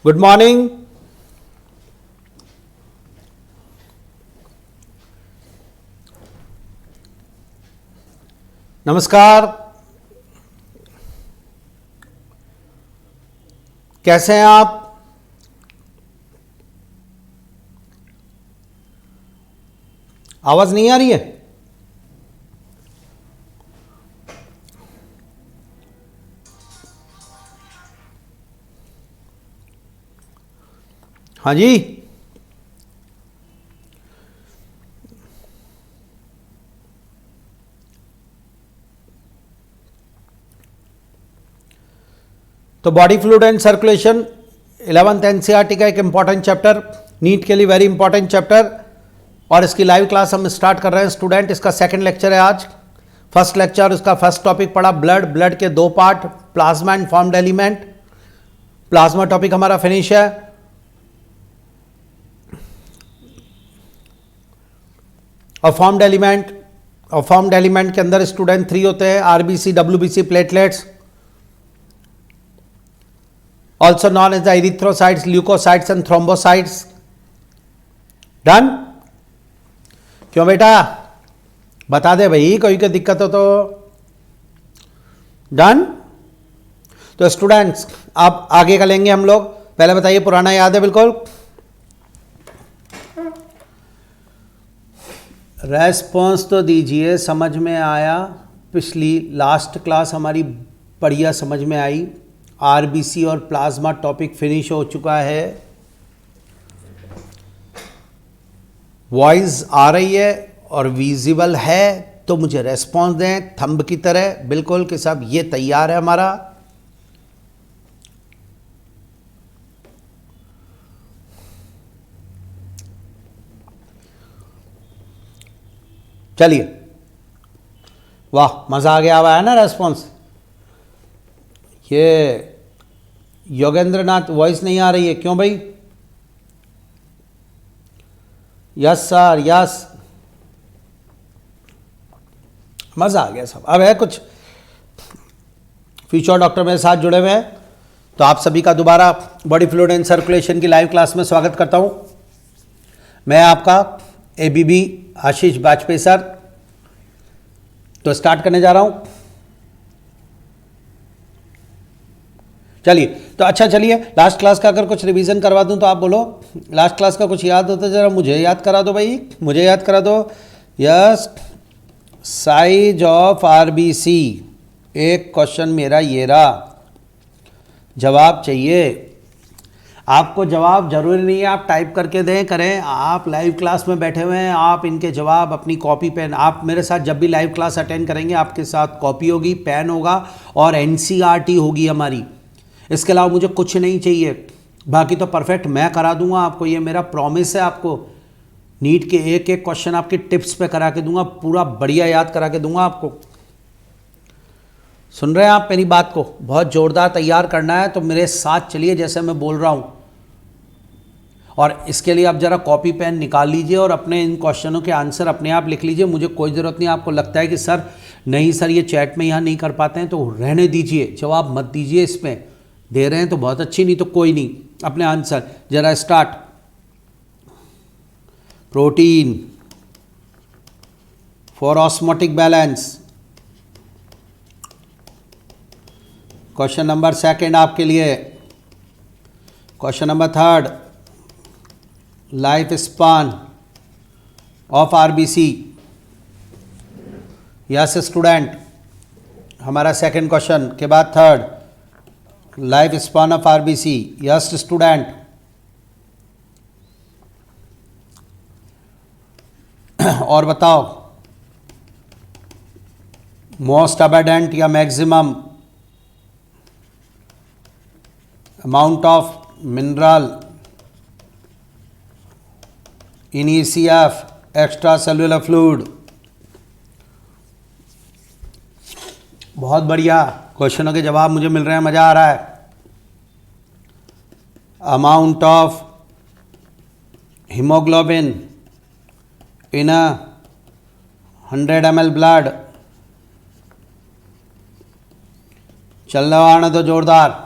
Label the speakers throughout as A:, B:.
A: Good morning. नमस्कार। कैसे हैं आप? आवाज नहीं आ रही है? हाँ जी। तो body fluid and circulation 11th NCERT का एक इंपॉर्टेंट चैप्टर, नीट के लिए वेरी इंपॉर्टेंट चैप्टर, और इसकी लाइव क्लास हम स्टार्ट कर रहे हैं स्टूडेंट। इसका सेकंड लेक्चर है आज। फर्स्ट लेक्चर, इसका फर्स्ट टॉपिक पढ़ा ब्लड। ब्लड के दो part, plasma and formed element. Plasma topic हमारा फिनिश है। और फॉर्म्ड एलिमेंट के अंदर स्टूडेंट 3 होते हैं, RBC, WBC, platelets, also known as the erythrocytes, leukocytes and thrombocytes. Done? क्यों बेटा, बता दे भाई, कोई कोई दिक्कत हो तो। डन? तो स्टूडेंट्स अब आगे का लेंगे हम लोग। पहले बताइए, पुराना याद है बिल्कुल? रेस्पॉन्स तो दीजिए, समझ में आया? पिछली लास्ट क्लास हमारी बढ़िया समझ में आई। आरबीसी और प्लाज्मा टॉपिक फिनिश हो चुका है। वॉइस आ रही है और विजिबल है तो मुझे रेस्पॉन्स दें थंब की तरह, बिल्कुल कि साहब ये तैयार है हमारा। चलिए, वाह, मजा आ गया। हुआ है ना रेस्पॉन्स? ये योगेंद्र नाथ, वॉइस नहीं आ रही है क्यों भाई? यस सर, यस, मजा आ गया सब। अब है कुछ फ्यूचर डॉक्टर मेरे साथ जुड़े हुए हैं, तो आप सभी का दोबारा बॉडी फ्लूइड एंड सर्कुलेशन की लाइव क्लास में स्वागत करता हूं। मैं आपका एबीबी आशीष वाजपेयी सर। तो स्टार्ट करने जा रहा हूं। चलिए, तो अच्छा, चलिए लास्ट क्लास का अगर कुछ रिवीजन करवा दूं तो आप बोलो। लास्ट क्लास का कुछ याद होता है? जरा मुझे याद करा दो भाई, मुझे याद करा दो। Yes, size of RBC. एक क्वेश्चन मेरा ये रहा, जवाब चाहिए आपको। जवाब जरूरी नहीं है आप टाइप करके दें करें, आप लाइव क्लास में बैठे हुए हैं, आप इनके जवाब अपनी कॉपी पेन, आप मेरे साथ जब भी लाइव क्लास अटेंड करेंगे आपके साथ कॉपी होगी, पेन होगा और एनसीईआरटी होगी हमारी। इसके अलावा मुझे कुछ नहीं चाहिए, बाकी तो परफेक्ट मैं करा दूंगा आपको, ये मेरा प्रॉमिस है आपको। नीट के एक एक क्वेश्चन आपकी टिप्स पे करा के दूंगा, पूरा बढ़िया याद करा के दूंगा आपको। सुन रहे हैं आप मेरी बात को? बहुत जोरदार तैयार करना है तो मेरे साथ चलिए जैसे मैं बोल रहा हूं। और इसके लिए आप जरा कॉपी पेन निकाल लीजिए और अपने इन क्वेश्चनों के आंसर अपने आप लिख लीजिए। मुझे कोई ज़रूरत नहीं, आपको लगता है कि सर नहीं सर ये चैट में यहाँ नहीं कर पाते हैं तो रहने दीजिए, जवाब मत दीजिए। इसमें दे रहे हैं तो बहुत अच्छी, नहीं तो कोई नहीं, अपने आंसर जरा start. Protein for osmotic balance, question number second आपके लिए। Question number third, life span of RBC. Yes student, हमारा सेकंड क्वेश्चन के बाद third, life span of RBC. Yes student, और बताओ मोस्ट अबेडेंट या maximum amount of mineral in ECF extra cellular fluid. बहुत बढ़िया क्वेश्चनों के जवाब मुझे मिल रहे हैं, मजा आ रहा है। Amount of haemoglobin in 100 ml blood. चलने वाला तो जोरदार।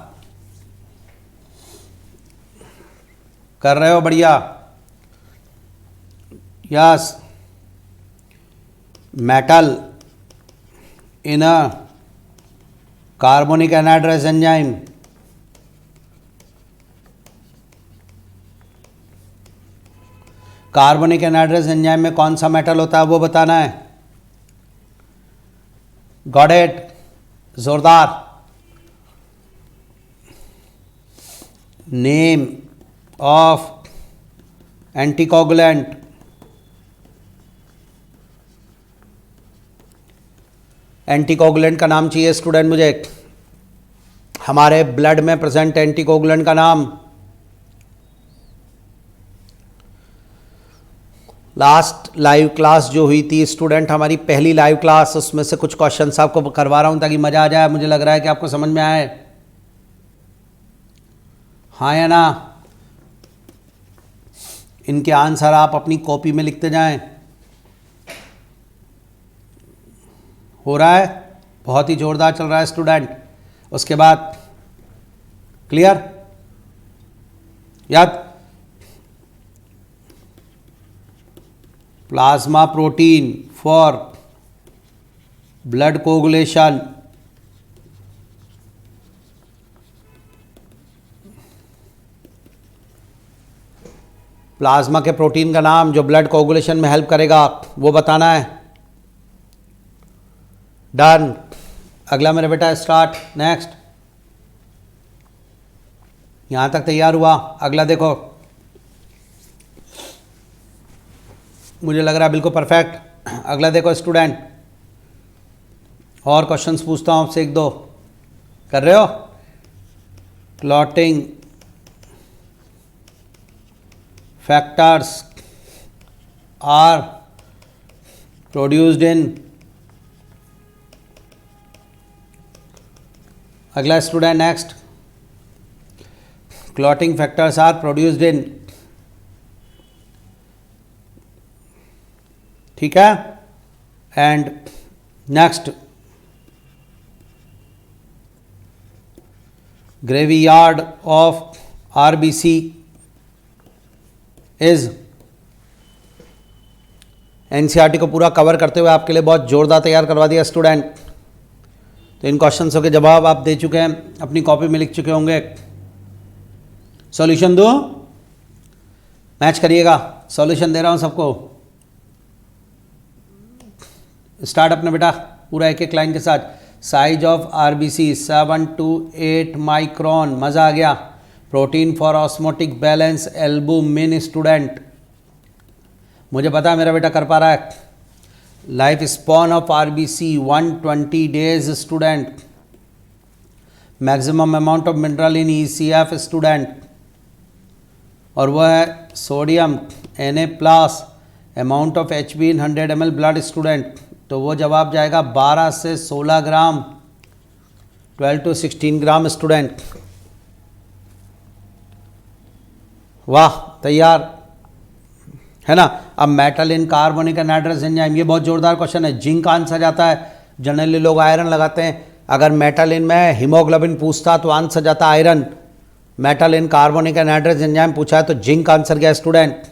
A: कर रहे हो बढ़िया। यस, मेटल इन अ carbonic anhydrase enzyme. Carbonic anhydrase enzyme में कौन सा मेटल होता है वो बताना है। गॉट इट, जोरदार। Name of anticoagulant. एंटीकोगुलेंट का नाम चाहिए स्टूडेंट मुझे, हमारे ब्लड में प्रेजेंट एंटीकोगुलेंट का नाम। लास्ट लाइव क्लास जो हुई थी स्टूडेंट, हमारी पहली लाइव क्लास, उसमें से कुछ क्वेश्चंस आपको करवा रहा हूं ताकि मजा आ जाए। मुझे लग रहा है कि आपको समझ में आए, हाँ या ना। इनके आंसर आप अपनी कॉपी में लिखते जाएं। हो रहा है, बहुत ही जोरदार चल रहा है स्टूडेंट। उसके बाद क्लियर, याद। Plasma protein for blood coagulation. Plasma के प्रोटीन का नाम जो ब्लड कोगुलेशन में हेल्प करेगा वो बताना है। डन। अगला मेरे बेटा स्टार्ट, नेक्स्ट। यहां तक तैयार हुआ। अगला देखो, मुझे लग रहा है बिल्कुल परफेक्ट। अगला देखो स्टूडेंट, और क्वेश्चंस पूछता हूं आपसे, एक दो कर रहे हो। Clotting factors are produced in. अगला student next, clotting factors are produced in, ठीक है। And next, graveyard of RBC is. NCERT को पूरा कवर करते हुए आपके लिए बहुत जोरदार तैयार करवा दिया स्टूडेंट। तो इन क्वेश्चंस के जवाब आप दे चुके हैं, अपनी कॉपी में लिख चुके होंगे। सॉल्यूशन दो, मैच करिएगा। सॉल्यूशन दे रहा हूं सबको। स्टार्ट अपने बेटा, पूरा एक एक लाइन के साथ। Size of RBC 7 to 8 micron. मजा आ गया। Protein for osmotic balance albumin student, मुझे पता है मेरा बेटा कर पा रहा है। Life spawn of RBC 120 days student. Maximum amount of mineral in ECF student, और वह है sodium Na+। Amount of HB in 100 ml blood student, तो वो जवाब जाएगा 12 से 16 ग्राम, 12 to 16 ग्राम स्टूडेंट। वाह, तैयार है ना। अब मेटल इन कार्बोनिक एनहाइड्रेस एंजाइम, ये बहुत जोरदार क्वेश्चन है। जिंक आंसर जाता है, जनरली लोग आयरन लगाते हैं। अगर मेटल इन में हीमोग्लोबिन पूछता तो आंसर जाता आयरन। मेटल इन कार्बोनिक एनहाइड्रेस एंजाइम पूछा है तो जिंक आंसर गया स्टूडेंट।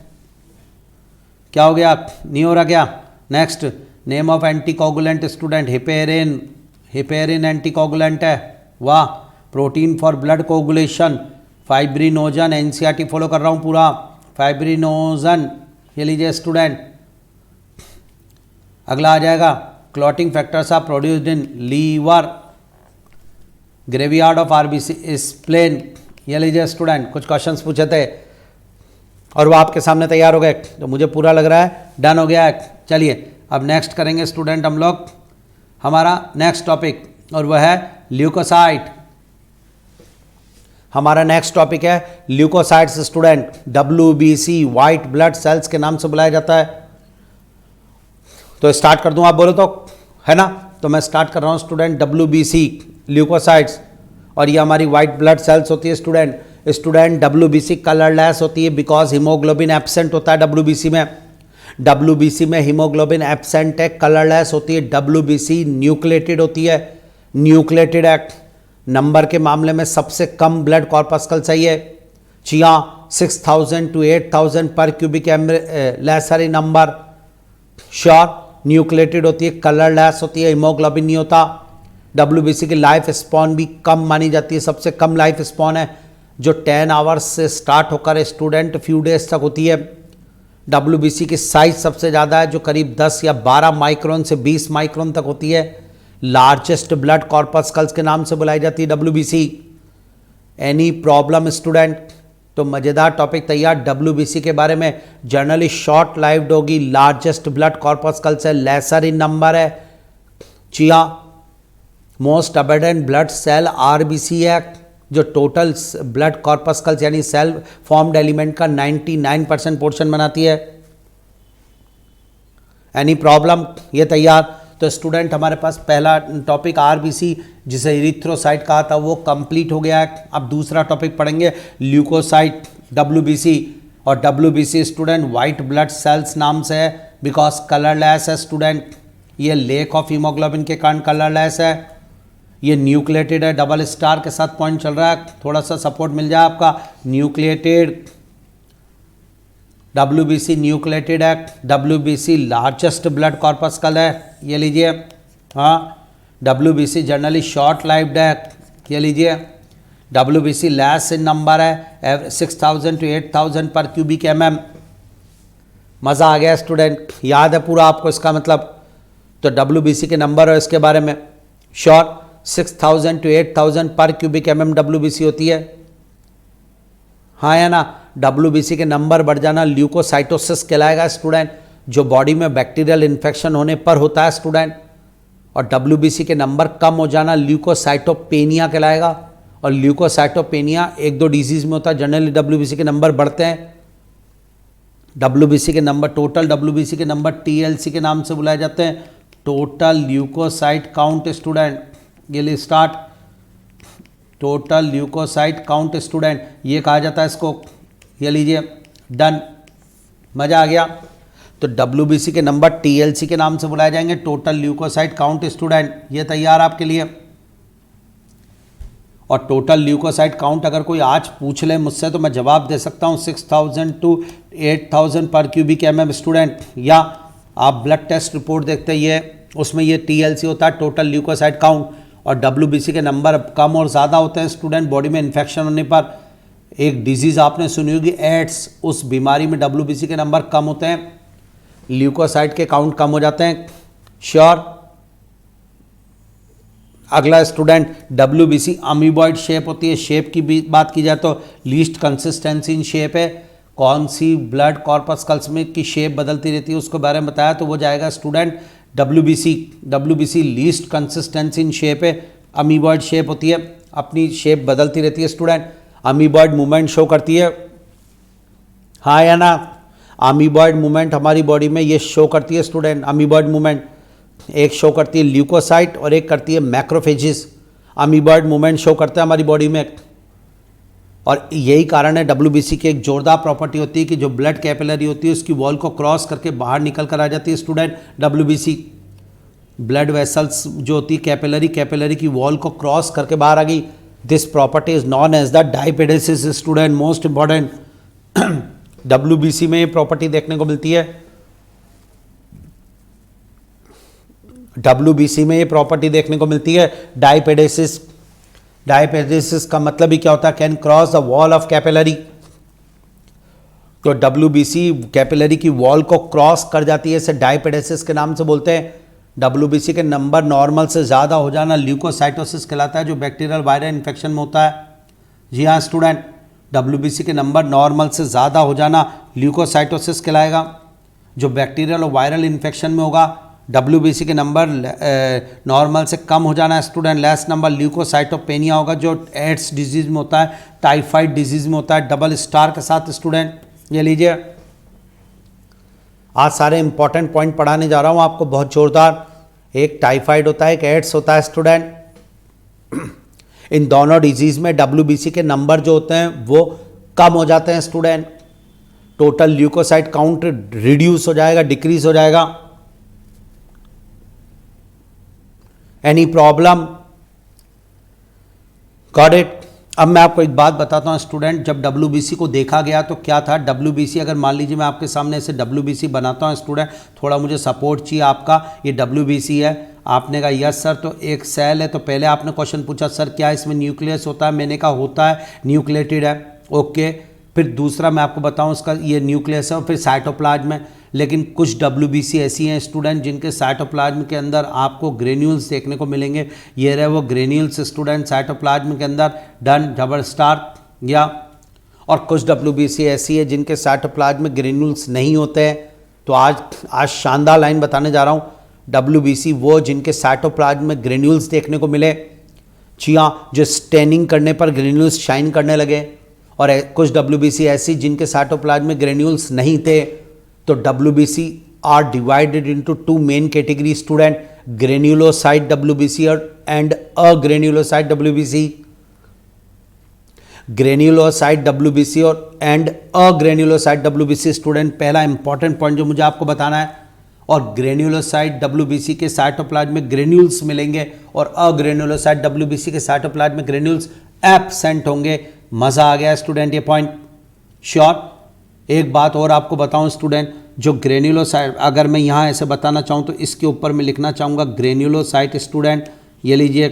A: क्या हो गया, नहीं हो रहा क्या। Next, name of anticoagulant student, heparin. Heparin anticoagulant है, वाह। Protein for blood coagulation, fibrinogen. NCERT follow कर रहा हूँ पूरा। फाइब्रिनोजन, ये लीजिए स्टूडेंट। अगला आ जाएगा, clotting factors are produced in liver. Graveyard of RBC is spleen, ये लीजिए स्टूडेंट। कुछ क्वेश्चंस पूछे थे और वो आपके सामने तैयार हो गए, तो मुझे पूरा लग रहा है डन हो गया है। चलिए अब नेक्स्ट करेंगे स्टूडेंट हम लोग हमारा नेक्स्ट टॉपिक, और वह है ल्यूकोसाइट। हमारा नेक्स्ट टॉपिक है leukocytes student. WBC white blood cells के नाम से बुलाया जाता है। तो स्टार्ट कर दूं, आप बोलो तो, है ना। तो मैं स्टार्ट कर रहा हूं स्टूडेंट। WBC ल्यूकोसाइट्स, और ये हमारी व्हाइट ब्लड सेल्स होती है स्टूडेंट। स्टूडेंट WBC कलरलेस होती है बिकॉज हीमोग्लोबिन एब्सेंट होता है WBC में। WBC में हीमोग्लोबिन एब्सेंट है, कलरलेस होती है। WBC न्यूक्लिएटेड होती है, न्यूक्लिएटेड है। नंबर के मामले में सबसे कम ब्लड कॉर्पस्कल चाहिए, जी हाँ, 6000 to 8000 पर क्यूबिक लेसर इन नंबर। श्योर, न्यूक्लिएटेड होती है, कलर लेस होती है, हीमोग्लोबिन नहीं होता। डब्ल्यूबीसी की लाइफ स्पॉन भी कम मानी जाती है, सबसे कम लाइफ स्पॉन है जो 10 आवर्स से स्टार्ट होकर स्टूडेंट फ्यू डेज तक होती है। डब्ल्यूबीसी की साइज सबसे ज़्यादा है जो करीब 10 या 12 माइक्रोन से 20 माइक्रोन तक होती है। लार्जेस्ट ब्लड कॉर्पस्कल्स के नाम से बुलाई जाती है डब्ल्यूबीसी। Any problem student? तो मज़ेदार टॉपिक तैयार डब्ल्यूबीसी के बारे में। जनरली शॉर्ट लाइव्ड होगी, लार्जेस्ट ब्लड कॉर्पस्कल्स है, लेसर इन नंबर है। जी हाँ, मोस्ट अबेडेंट ब्लड सेल आरबीसी है जो टोटल ब्लड कॉर्पस्कल्स यानी सेल फॉर्म्ड एलिमेंट का 99% पोर्शन बनाती है। Any problem? ये तैयार। तो स्टूडेंट हमारे पास पहला टॉपिक आरबीसी जिसे इरिथ्रोसाइट कहा था वो कंप्लीट हो गया है। अब दूसरा टॉपिक पढ़ेंगे ल्यूकोसाइट, डब्ल्यूबीसी। और WBC student white blood cells नाम से है बिकॉज कलरलेस है स्टूडेंट। ये लेक ऑफ हीमोग्लोबिन के कारण कलरलेस है। ये न्यूक्लिएटेड है, डबल स्टार के साथ पॉइंट चल रहा है, थोड़ा सा सपोर्ट मिल जाए आपका। न्यूक्लिएटेड, डब्ल्यूबीसी न्यूक्लिएटेड है। डब्ल्यूबीसी लार्जेस्ट ब्लड कॉर्पस्कल है, ये लीजिए। हाँ, डब्ल्यूबीसी जनरली शॉर्ट लाइव्ड है, ये लीजिए। डब्ल्यूबीसी लेस इन नंबर है, 6000 to 8000 पर क्यूबिक mm। मज़ा आ गया स्टूडेंट, याद है पूरा आपको इसका मतलब? तो डब्ल्यूबीसी के नंबर और इसके बारे में श्योर, 6000 to 8000 पर क्यूबिक mm डब्ल्यूबीसी होती है। हाँ या ना? डब्ल्यूबीसी के नंबर बढ़ जाना ल्यूकोसाइटोसिस कहलाएगा स्टूडेंट, जो बॉडी में बैक्टीरियल इन्फेक्शन होने पर होता है स्टूडेंट। और डब्ल्यूबीसी के नंबर कम हो जाना ल्यूकोसाइटोपेनिया कहलाएगा। और ल्यूकोसाइटोपेनिया 1-2 डिजीज में होता है, जनरली डब्ल्यूबीसी के नंबर बढ़ते हैं। डब्ल्यूबीसी के नंबर, टोटल डब्ल्यूबीसी के नंबर टीएलसी के नाम से बुलाए जाते हैं, टोटल ल्यूकोसाइट काउंट स्टूडेंट। ये लिए start, total leucocyte count student ये कहा जाता है इसको, ये लीजिए डन। मज़ा आ गया? तो डब्ल्यूबीसी के नंबर टीएलसी के नाम से बुलाए जाएंगे, टोटल ल्यूकोसाइट काउंट स्टूडेंट। ये तैयार आपके लिए। और टोटल ल्यूकोसाइट काउंट अगर कोई आज पूछ ले मुझसे तो मैं जवाब दे सकता हूँ 6000 to 8000 पर क्यूबिक mm स्टूडेंट। या आप ब्लड टेस्ट रिपोर्ट देखते हैं, ये उसमें ये टीएलसी होता है, टोटल ल्यूकोसाइट काउंट। और डब्ल्यूबीसी के नंबर कम और ज़्यादा होते हैं स्टूडेंट बॉडी में इन्फेक्शन होने पर। एक डिजीज़ आपने सुनी होगी एड्स, उस बीमारी में डब्ल्यूबीसी के नंबर कम होते हैं, ल्यूकोसाइट के काउंट कम हो जाते हैं। श्योर। अगला स्टूडेंट डब्ल्यूबीसी अमीबॉइड शेप होती है। शेप की भी बात की जाए तो लीस्ट कंसिस्टेंसी इन शेप है। कौन सी ब्लड कॉर्पस्कल्स में की शेप बदलती रहती है उसके बारे में बताया तो वो जाएगा student WBC least consistency in shape है, अमीबॉइड शेप होती है, अपनी शेप बदलती रहती है स्टूडेंट। अमीबॉइड मूवमेंट शो करती है, हाँ या ना? अमीबॉइड मूवमेंट हमारी बॉडी में ये शो करती है स्टूडेंट। अमीबॉइड मूवमेंट एक शो करती है ल्यूकोसाइट और एक करती है मैक्रोफेजिस। अमीबॉइड मूवमेंट शो करता है हमारी बॉडी में। और यही कारण है डब्ल्यूबीसी की एक जोरदार प्रॉपर्टी होती है कि जो ब्लड कैपिलरी होती है उसकी वॉल को क्रॉस करके बाहर निकल कर आ जाती है स्टूडेंट। डब्ल्यूबीसी ब्लड वेसल्स जो होती है कैपिलरी की वॉल को क्रॉस करके बाहर आ गई। This property is known as the diapedesis student, most important. WBC में ये प्रॉपर्टी देखने को मिलती है। डब्ल्यूबीसी में ये प्रॉपर्टी देखने को मिलती है डायपेडेसिस। डायपेडेसिस का मतलब ही क्या होता है? Can cross the wall of capillary. तो डब्ल्यूबीसी कैपिलरी की वॉल को क्रॉस कर जाती है, इसे डायपेडेसिस के नाम से बोलते हैं। डब्ल्यूबीसी के नंबर नॉर्मल से ज़्यादा हो जाना ल्यूकोसाइटोसिस कहलाता है, जो बैक्टीरियल वायरल इन्फेक्शन में होता है। जी हाँ स्टूडेंट, डब्ल्यूबीसी के नंबर नॉर्मल से ज़्यादा हो जाना ल्यूकोसाइटोसिस कहलाएगा, जो बैक्टीरियल और वायरल इन्फेक्शन में होगा। डब्ल्यूबीसी के नंबर नॉर्मल से कम हो जाना स्टूडेंट, लेस नंबर ल्यूकोसाइटोपेनिया होगा, जो एड्स डिजीज़ में होता है, टाइफाइड डिजीज़ में होता है, डबल स्टार के साथ स्टूडेंट। ये लीजिए, आज सारे इंपॉर्टेंट पॉइंट पढ़ाने जा रहा हूँ आपको, बहुत जोरदार। एक टाइफाइड होता है, एक एड्स होता है स्टूडेंट। इन दोनों डिजीज़ में डब्ल्यूबीसी के नंबर जो होते हैं वो कम हो जाते हैं student. Total leucocyte count reduce हो जाएगा, डिक्रीज हो जाएगा। Any problem? Got it? अब मैं आपको एक बात बताता हूँ स्टूडेंट, जब WBC को देखा गया तो क्या था। WBC अगर मान लीजिए मैं आपके सामने ऐसे WBC बनाता हूँ स्टूडेंट, थोड़ा मुझे सपोर्ट चाहिए आपका। ये WBC है, आपने कहा यस सर, तो एक सेल है, तो पहले आपने क्वेश्चन पूछा सर क्या इसमें न्यूक्लियस होता है, मैंने कहा होता है, न्यूक्लिएटेड है, ओके। फिर दूसरा मैं आपको बताऊं इसका ये न्यूक्लियस है, और फिर साइटोप्लाज्म है। लेकिन कुछ WBC ऐसी हैं स्टूडेंट जिनके साइटोप्लाज्म के अंदर आपको ग्रेन्यूल्स देखने को मिलेंगे। ये रहे वो ग्रेन्यूल्स स्टूडेंट साइटोप्लाज्म के अंदर, डन, डबल स्टार या। और कुछ WBC ऐसी है जिनके साइटोप्लाज्म में ग्रेन्यूल्स नहीं होते हैं। तो आज शानदार लाइन बताने जा रहा हूँ। WBC वो जिनके साइटोप्लाज्म में ग्रेन्यूल्स देखने को मिले, जी हाँ, जो स्टेनिंग करने पर ग्रेन्यूल्स शाइन करने लगे। और कुछ WBC ऐसी जिनके साइटोप्लाज्म में ग्रेन्यूल्स नहीं थे। तो WBC are divided into two main category student, granulocyte WBC and agranulocyte WBC। Granulocyte WBC और एंड अग्रेन्युलोसाइट WBC स्टूडेंट, पहला इंपॉर्टेंट पॉइंट जो मुझे आपको बताना है। और ग्रेन्युलोसाइट WBC के साइटोप्लाज्म में ग्रेन्यूल्स मिलेंगे और अग्रेन्युलोसाइट WBC के साइटोप्लाज्म में ग्रेन्यूल्स एब्सेंट होंगे। मजा आ गया स्टूडेंट ये पॉइंट, श्योर। एक बात और आपको बताऊं स्टूडेंट, जो ग्रेन्युलोसाइट, अगर मैं यहाँ ऐसे बताना चाहूँ तो इसके ऊपर मैं लिखना चाहूँगा ग्रेन्युलोसाइट स्टूडेंट, ये लीजिए,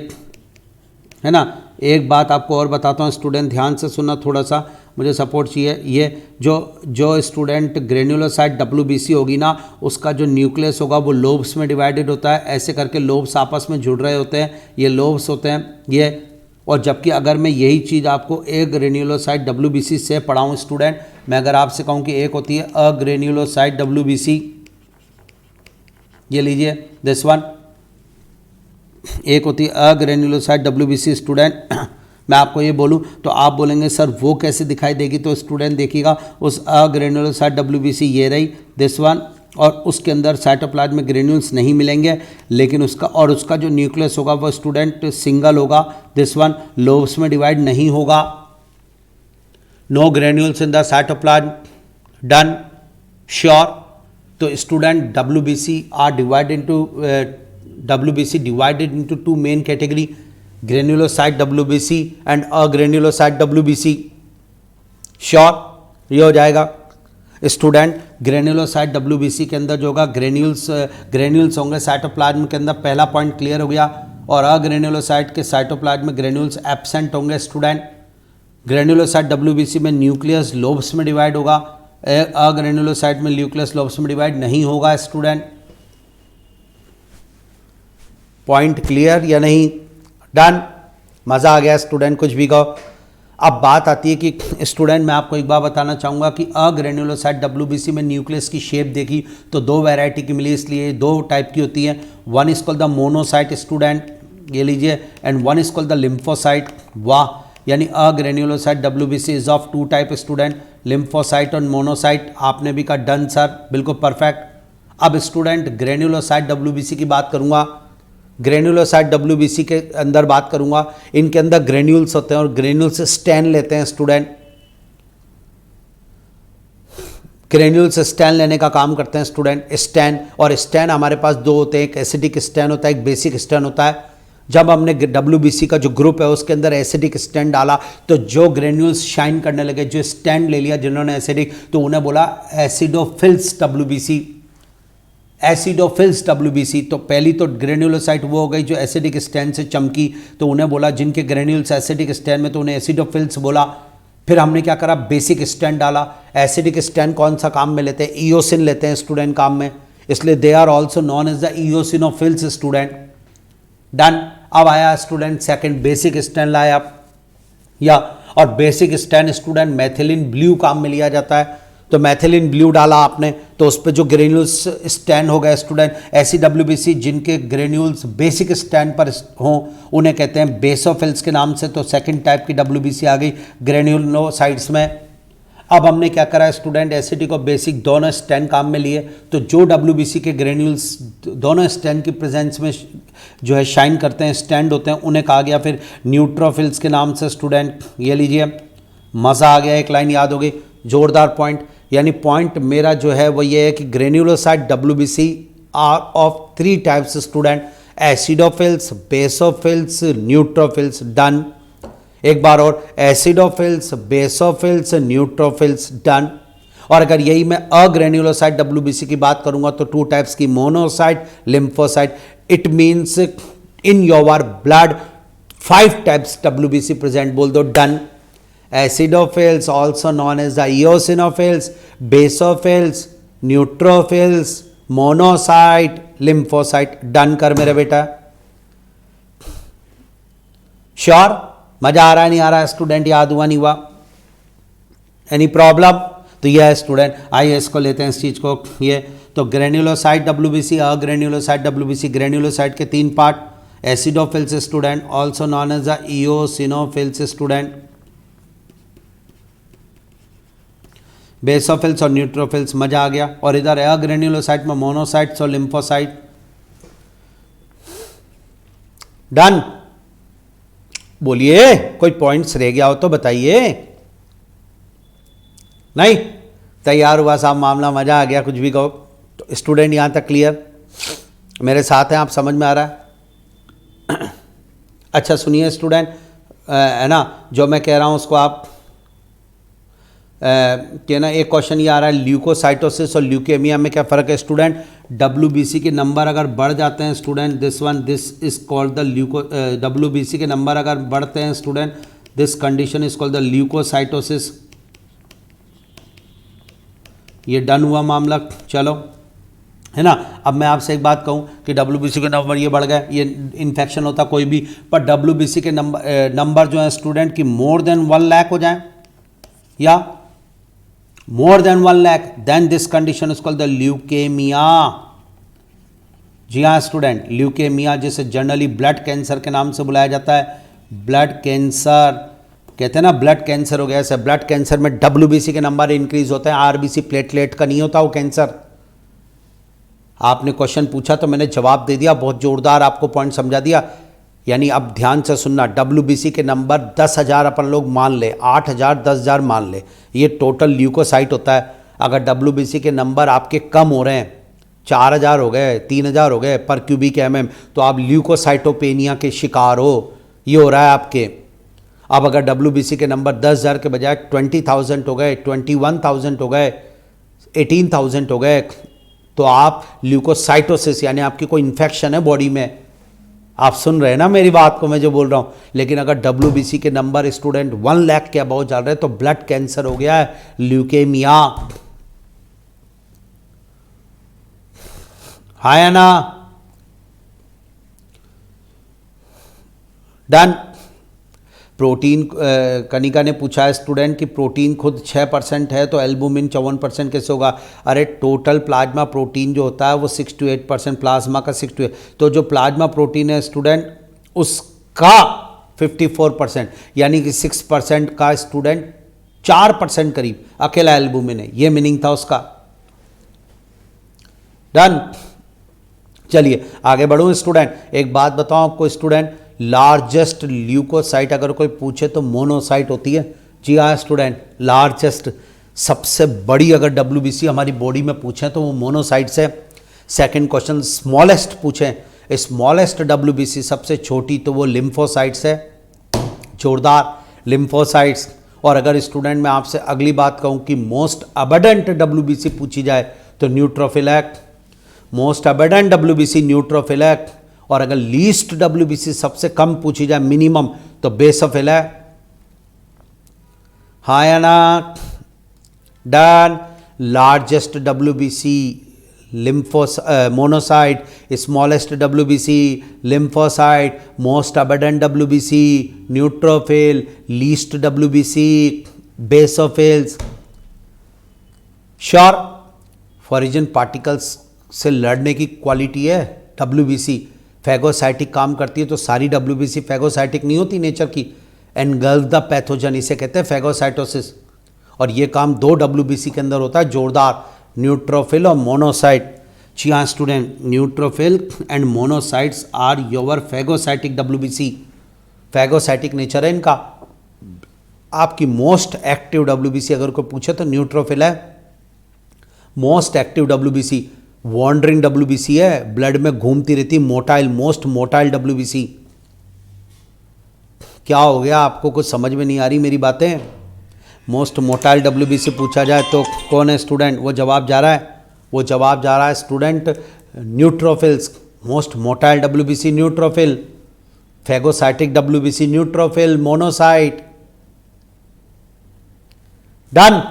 A: है ना। एक बात आपको और बताता हूँ स्टूडेंट, ध्यान से सुनना, थोड़ा सा मुझे सपोर्ट चाहिए। ये जो स्टूडेंट ग्रेन्युलोसाइट WBC होगी ना, उसका जो न्यूक्लियस होगा वो लोब्स में डिवाइडेड होता है। ऐसे करके लोब्स आपस में जुड़ रहे होते हैं, ये लोब्स होते हैं ये। और जबकि अगर मैं यही चीज़ आपको एक ग्रेन्युलोसाइट WBC से पढ़ाऊँ स्टूडेंट, मैं अगर आपसे कहूँ कि एक होती है अग्रेन्युलोसाइट WBC, ये लीजिए दिस वन, एक होती है अग्रेन्युलोसाइट WBC स्टूडेंट, मैं आपको ये बोलूँ तो आप बोलेंगे सर वो कैसे दिखाई देगी। तो स्टूडेंट देखिएगा, उस अग्रेन्युलोसाइट WBC ये रही दिस वन, और उसके अंदर साइटोप्लाज्म में ग्रेन्यूल्स नहीं मिलेंगे, लेकिन उसका जो न्यूक्लियस होगा वो स्टूडेंट सिंगल होगा, दिस वन, लोब्स में डिवाइड नहीं होगा। No granules in the cytoplasm, done, sure. तो student WBC are divided into two main category, granulocyte WBC and agranulocyte WBC, sure. ये हो जाएगा स्टूडेंट। ग्रेन्युलोसाइट WBC के अंदर जो होगा ग्रेन्यूल्स होंगे साइटोप्लाज्म के अंदर, पहला पॉइंट क्लियर हो गया। और अग्रेन्युलोसाइट के साइटोप्लाज्म में ग्रेन्यूल्स एब्सेंट होंगे स्टूडेंट। ग्रेन्युलोसाइट WBC में न्यूक्लियस लोब्स में डिवाइड होगा, अग्रेन्युलोसाइट में न्यूक्लियस लोब्स में डिवाइड नहीं होगा स्टूडेंट। पॉइंट क्लियर या नहीं, डन, मज़ा आ गया स्टूडेंट, कुछ भी कहो। अब बात आती है कि स्टूडेंट मैं आपको एक बात बताना चाहूँगा कि अग्रेन्युलोसाइट WBC में न्यूक्लियस की शेप देखी तो दो वैरायटी की मिली, इसलिए दो टाइप की होती है। One is called the monocyte student, ये लीजिए, and one is called the lymphocyte. वाह, यानी agranulocyte WBC is of two type student, lymphocyte और मोनोसाइट। आपने भी कहा डन सर, बिल्कुल परफेक्ट। अब स्टूडेंट ग्रेन्युलोसाइट WBC की बात करूँगा, ग्रेन्युलोसाइट WBC के अंदर बात करूंगा। इनके अंदर ग्रेन्यूल्स होते हैं और ग्रेन्यूल्स स्टैन लेते हैं स्टूडेंट, ग्रेन्यूल्स स्टैन लेने का काम करते हैं स्टूडेंट, स्टैन। और स्टैन हमारे पास दो होते हैं, एक एसिडिक स्टैन होता है, एक बेसिक स्टैन होता है। जब हमने WBC का जो ग्रुप है उसके अंदर एसिडिक स्टैन डाला तो जो ग्रेन्यूल्स शाइन करने लगे, जो स्टैंड ले लिया जिन्होंने एसिडिक, तो उन्हें बोला एसिडोफिल्स WBC, एसिडोफिल्स WBC। तो पहली तो ग्रेन्युलोसाइट वो हो गई जो एसिडिक स्टैन से चमकी, तो उन्हें बोला जिनके ग्रेन्यूल्स एसिडिक स्टैन में, तो उन्हें एसिडोफिल्स बोला। फिर हमने क्या करा, बेसिक स्टैन डाला। एसिडिक स्टैन कौन सा काम में लेते हैं, ईओसिन लेते हैं स्टूडेंट काम में, इसलिए they are also known as the eosinophils student, done. अब आया स्टूडेंट सेकंड, बेसिक स्टैन लाया या, और basic stain student methylene blue काम में लिया जाता है। तो मैथिलीन ब्लू डाला आपने तो उस पर जो ग्रेन्यूल्स स्टैंड हो गए स्टूडेंट, ऐसी WBC जिनके ग्रेन्यूल्स बेसिक स्टैंड पर हों उन्हें कहते हैं बेसोफिल्स के नाम से। तो सेकंड टाइप की WBC आ गई ग्रेन्युलोसाइट्स में। अब हमने क्या करा स्टूडेंट, एसिडिक और बेसिक दोनों स्टैंड काम में लिए, तो जो WBC के ग्रेन्यूल्स दोनों स्टैंड की प्रेजेंस में जो है शाइन करते हैं, स्टैंड होते हैं, उन्हें कहा गया फिर न्यूट्रोफिल्स के नाम से स्टूडेंट। ये लीजिए, मज़ा आ गया, एक लाइन याद हो गई, जोरदार पॉइंट। यानी पॉइंट मेरा जो है वो ये है कि granulocyte WBC are of three types student, acidophils, basophils, neutrophils, done. एक बार और, एसिडोफिल्स, बेसोफिल्स, न्यूट्रोफिल्स, डन। और अगर यही मैं अग्रेन्युलोसाइट डब्ल्यूबीसी की बात करूंगा तो टू टाइप्स की, monocyte, lymphocyte. It means in your blood 5 types WBC present, बोल दो, done. Acidophils also known as the eosinophils, basophils, neutrophils, monocyte, lymphocyte, done कर मेरे बेटा। श्योर? मजा आ रहा है नहीं आ रहा है स्टूडेंट? याद हुआ नहीं हुआ? Any problem? तो यह है स्टूडेंट, आइए इसको लेते हैं इस चीज को। ये तो granulocyte WBC, agranulocyte WBC, granulocyte के 3 part, acidophils student also known as the eosinophils student, basophils और न्यूट्रोफिल्स। मजा आ गया। और इधर अग्रेन्युलोसाइट में मोनोसाइट्स और लिम्फोसाइट, डन। बोलिए, कोई पॉइंट्स रह गया हो तो बताइए। नहीं? तैयार हुआ साहब मामला, मजा आ गया, कुछ भी कहो। तो स्टूडेंट यहां तक क्लियर? मेरे साथ हैं आप? समझ में आ रहा है? अच्छा सुनिए स्टूडेंट, है ना, जो मैं कह रहा हूं उसको आप कि ना, एक क्वेश्चन ये आ रहा है, ल्यूकोसाइटोसिस और ल्यूकेमिया में क्या फ़र्क है स्टूडेंट? डब्ल्यूबीसी के नंबर अगर बढ़ जाते हैं student, this is called the WBC के नंबर अगर बढ़ते हैं student, this condition is called the leukocytosis. ये डन हुआ मामला। चलो, है ना। अब मैं आपसे एक बात कहूं कि डब्ल्यूबीसी के नंबर ये बढ़ गए, ये इन्फेक्शन होता कोई भी, पर डब्ल्यूबीसी के नंबर जो है स्टूडेंट की मोर देन 1 लाख हो जाए या more than 1 lakh, then this condition is called the leukemia। जी हाँ स्टूडेंट, ल्यूकेमिया जिसे जनरली ब्लड कैंसर के नाम से बुलाया जाता है, ब्लड कैंसर कहते हैं ना, ब्लड कैंसर हो गया। ऐसे ब्लड कैंसर में डब्ल्यूबीसी के नंबर इंक्रीज होते हैं, आरबीसी प्लेटलेट का नहीं होता वो कैंसर। आपने क्वेश्चन पूछा तो मैंने जवाब दे दिया, बहुत जोरदार आपको पॉइंट समझा दिया। यानी अब ध्यान से सुनना, डब्ल्यूबीसी के नंबर 10,000 अपन लोग मान ले, 8,000, 10,000 मान ले, ये टोटल ल्यूकोसाइट होता है। अगर डब्ल्यूबीसी के नंबर आपके कम हो रहे हैं, 4,000 हो गए, 3,000 हो गए पर क्यूबिक mm, तो आप ल्यूकोसाइटोपेनिया के शिकार हो, ये हो रहा है आपके। अब अगर डब्ल्यूबीसी के नंबर 10,000 के बजाय 20,000 हो गए, 21,000 हो गए, 18,000 हो गए, तो आप ल्यूकोसाइटोसिस यानी आपकी कोई इन्फेक्शन है बॉडी में। आप सुन रहे हैं ना मेरी बात को, मैं जो बोल रहा हूं। लेकिन अगर डब्ल्यूबीसी के नंबर स्टूडेंट 1 लाख के अबाउ चल रहे हैं तो ब्लड कैंसर हो गया है, ल्यूकेमिया। हाँ या ना? डन। प्रोटीन, कनिका ने पूछा है स्टूडेंट कि प्रोटीन खुद 6% है तो एल्बुमिन 54% कैसे होगा? अरे टोटल प्लाज्मा प्रोटीन जो होता है वो 6 to 8%, प्लाज्मा का 6 to 8, तो जो प्लाज्मा प्रोटीन है स्टूडेंट उसका 54%, यानी कि 6% का स्टूडेंट 4% करीब अकेला एल्बुमिन है, ये मीनिंग था उसका। डन। चलिए आगे बढ़ूं स्टूडेंट। एक बात बताऊं आपको स्टूडेंट, लार्जेस्ट ल्यूकोसाइट अगर कोई पूछे तो मोनोसाइट होती है। जी हाँ स्टूडेंट, लार्जेस्ट सबसे बड़ी अगर डब्ल्यूबीसी हमारी बॉडी में पूछें तो वो मोनोसाइट्स है। सेकंड क्वेश्चन स्मॉलेस्ट पूछें, स्मॉलेस्ट डब्ल्यूबीसी सबसे छोटी तो वो लिम्फोसाइट्स है। जोरदार, लिम्फोसाइट्स। और अगर स्टूडेंट मैं आपसे अगली बात कहूँ कि मोस्ट अबेडेंट डब्ल्यूबीसी पूछी जाए तो न्यूट्रोफिल है, मोस्ट अबेडेंट डब्ल्यूबीसी न्यूट्रोफिल है। और अगर लीस्ट डब्ल्यूबीसी सबसे कम पूछी जाए मिनिमम तो बेसोफिल है। हाँ या ना? Done. Largest WBC monocyte, smallest WBC lymphocyte, most abundant WBC neutrophil, least WBC basophils. Sure? Foreign particles से लड़ने की क्वालिटी है डब्ल्यूबीसी, फैगोसाइटिक काम करती है। तो सारी डब्ल्यूबीसी फैगोसाइटिक नहीं होती नेचर की, एनगल्फ द पैथोजन, इसे कहते हैं फैगोसाइटोसिस। और ये काम 2 डब्ल्यूबीसी के अंदर होता है, जोरदार, न्यूट्रोफिल और मोनोसाइट। जी हाँ student, neutrophil and monocytes are your phagocytic WBC, phagocytic nature है इनका। आपकी मोस्ट एक्टिव डब्ल्यूबीसी अगर कोई पूछे तो न्यूट्रोफिल है। Most active WBC wandering WBC है, ब्लड में घूमती रहती, मोटाइल, मोस्ट मोटाइल डब्ल्यूबीसी। क्या हो गया, आपको कुछ समझ में नहीं आ रही मेरी बातें? मोस्ट मोटाइल WBC पूछा जाए तो कौन है स्टूडेंट? वो जवाब जा रहा है student neutrophils. Most motile WBC neutrophil, phagocytic WBC neutrophil, monocyte. Done.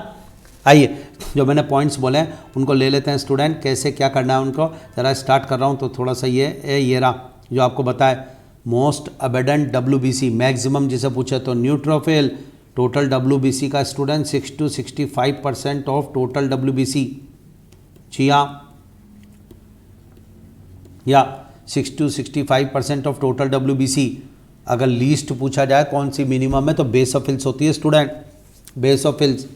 A: आइए, जो मैंने पॉइंट्स बोले हैं उनको ले लेते हैं स्टूडेंट, कैसे क्या करना है उनको ज़रा स्टार्ट कर रहा हूँ। तो थोड़ा सा ये रहा जो आपको बताए, मोस्ट अबेडेंट WBC मैक्सिमम जिसे पूछे तो न्यूट्रोफिल। टोटल WBC का student 6 to 65% of total WBC। Chia या 6 to 65% ऑफ टोटल WBC। अगर लीस्ट पूछा जाए कौन सी मिनिमम है तो बेसोफिल्स होती है स्टूडेंट, बेसोफिल्स।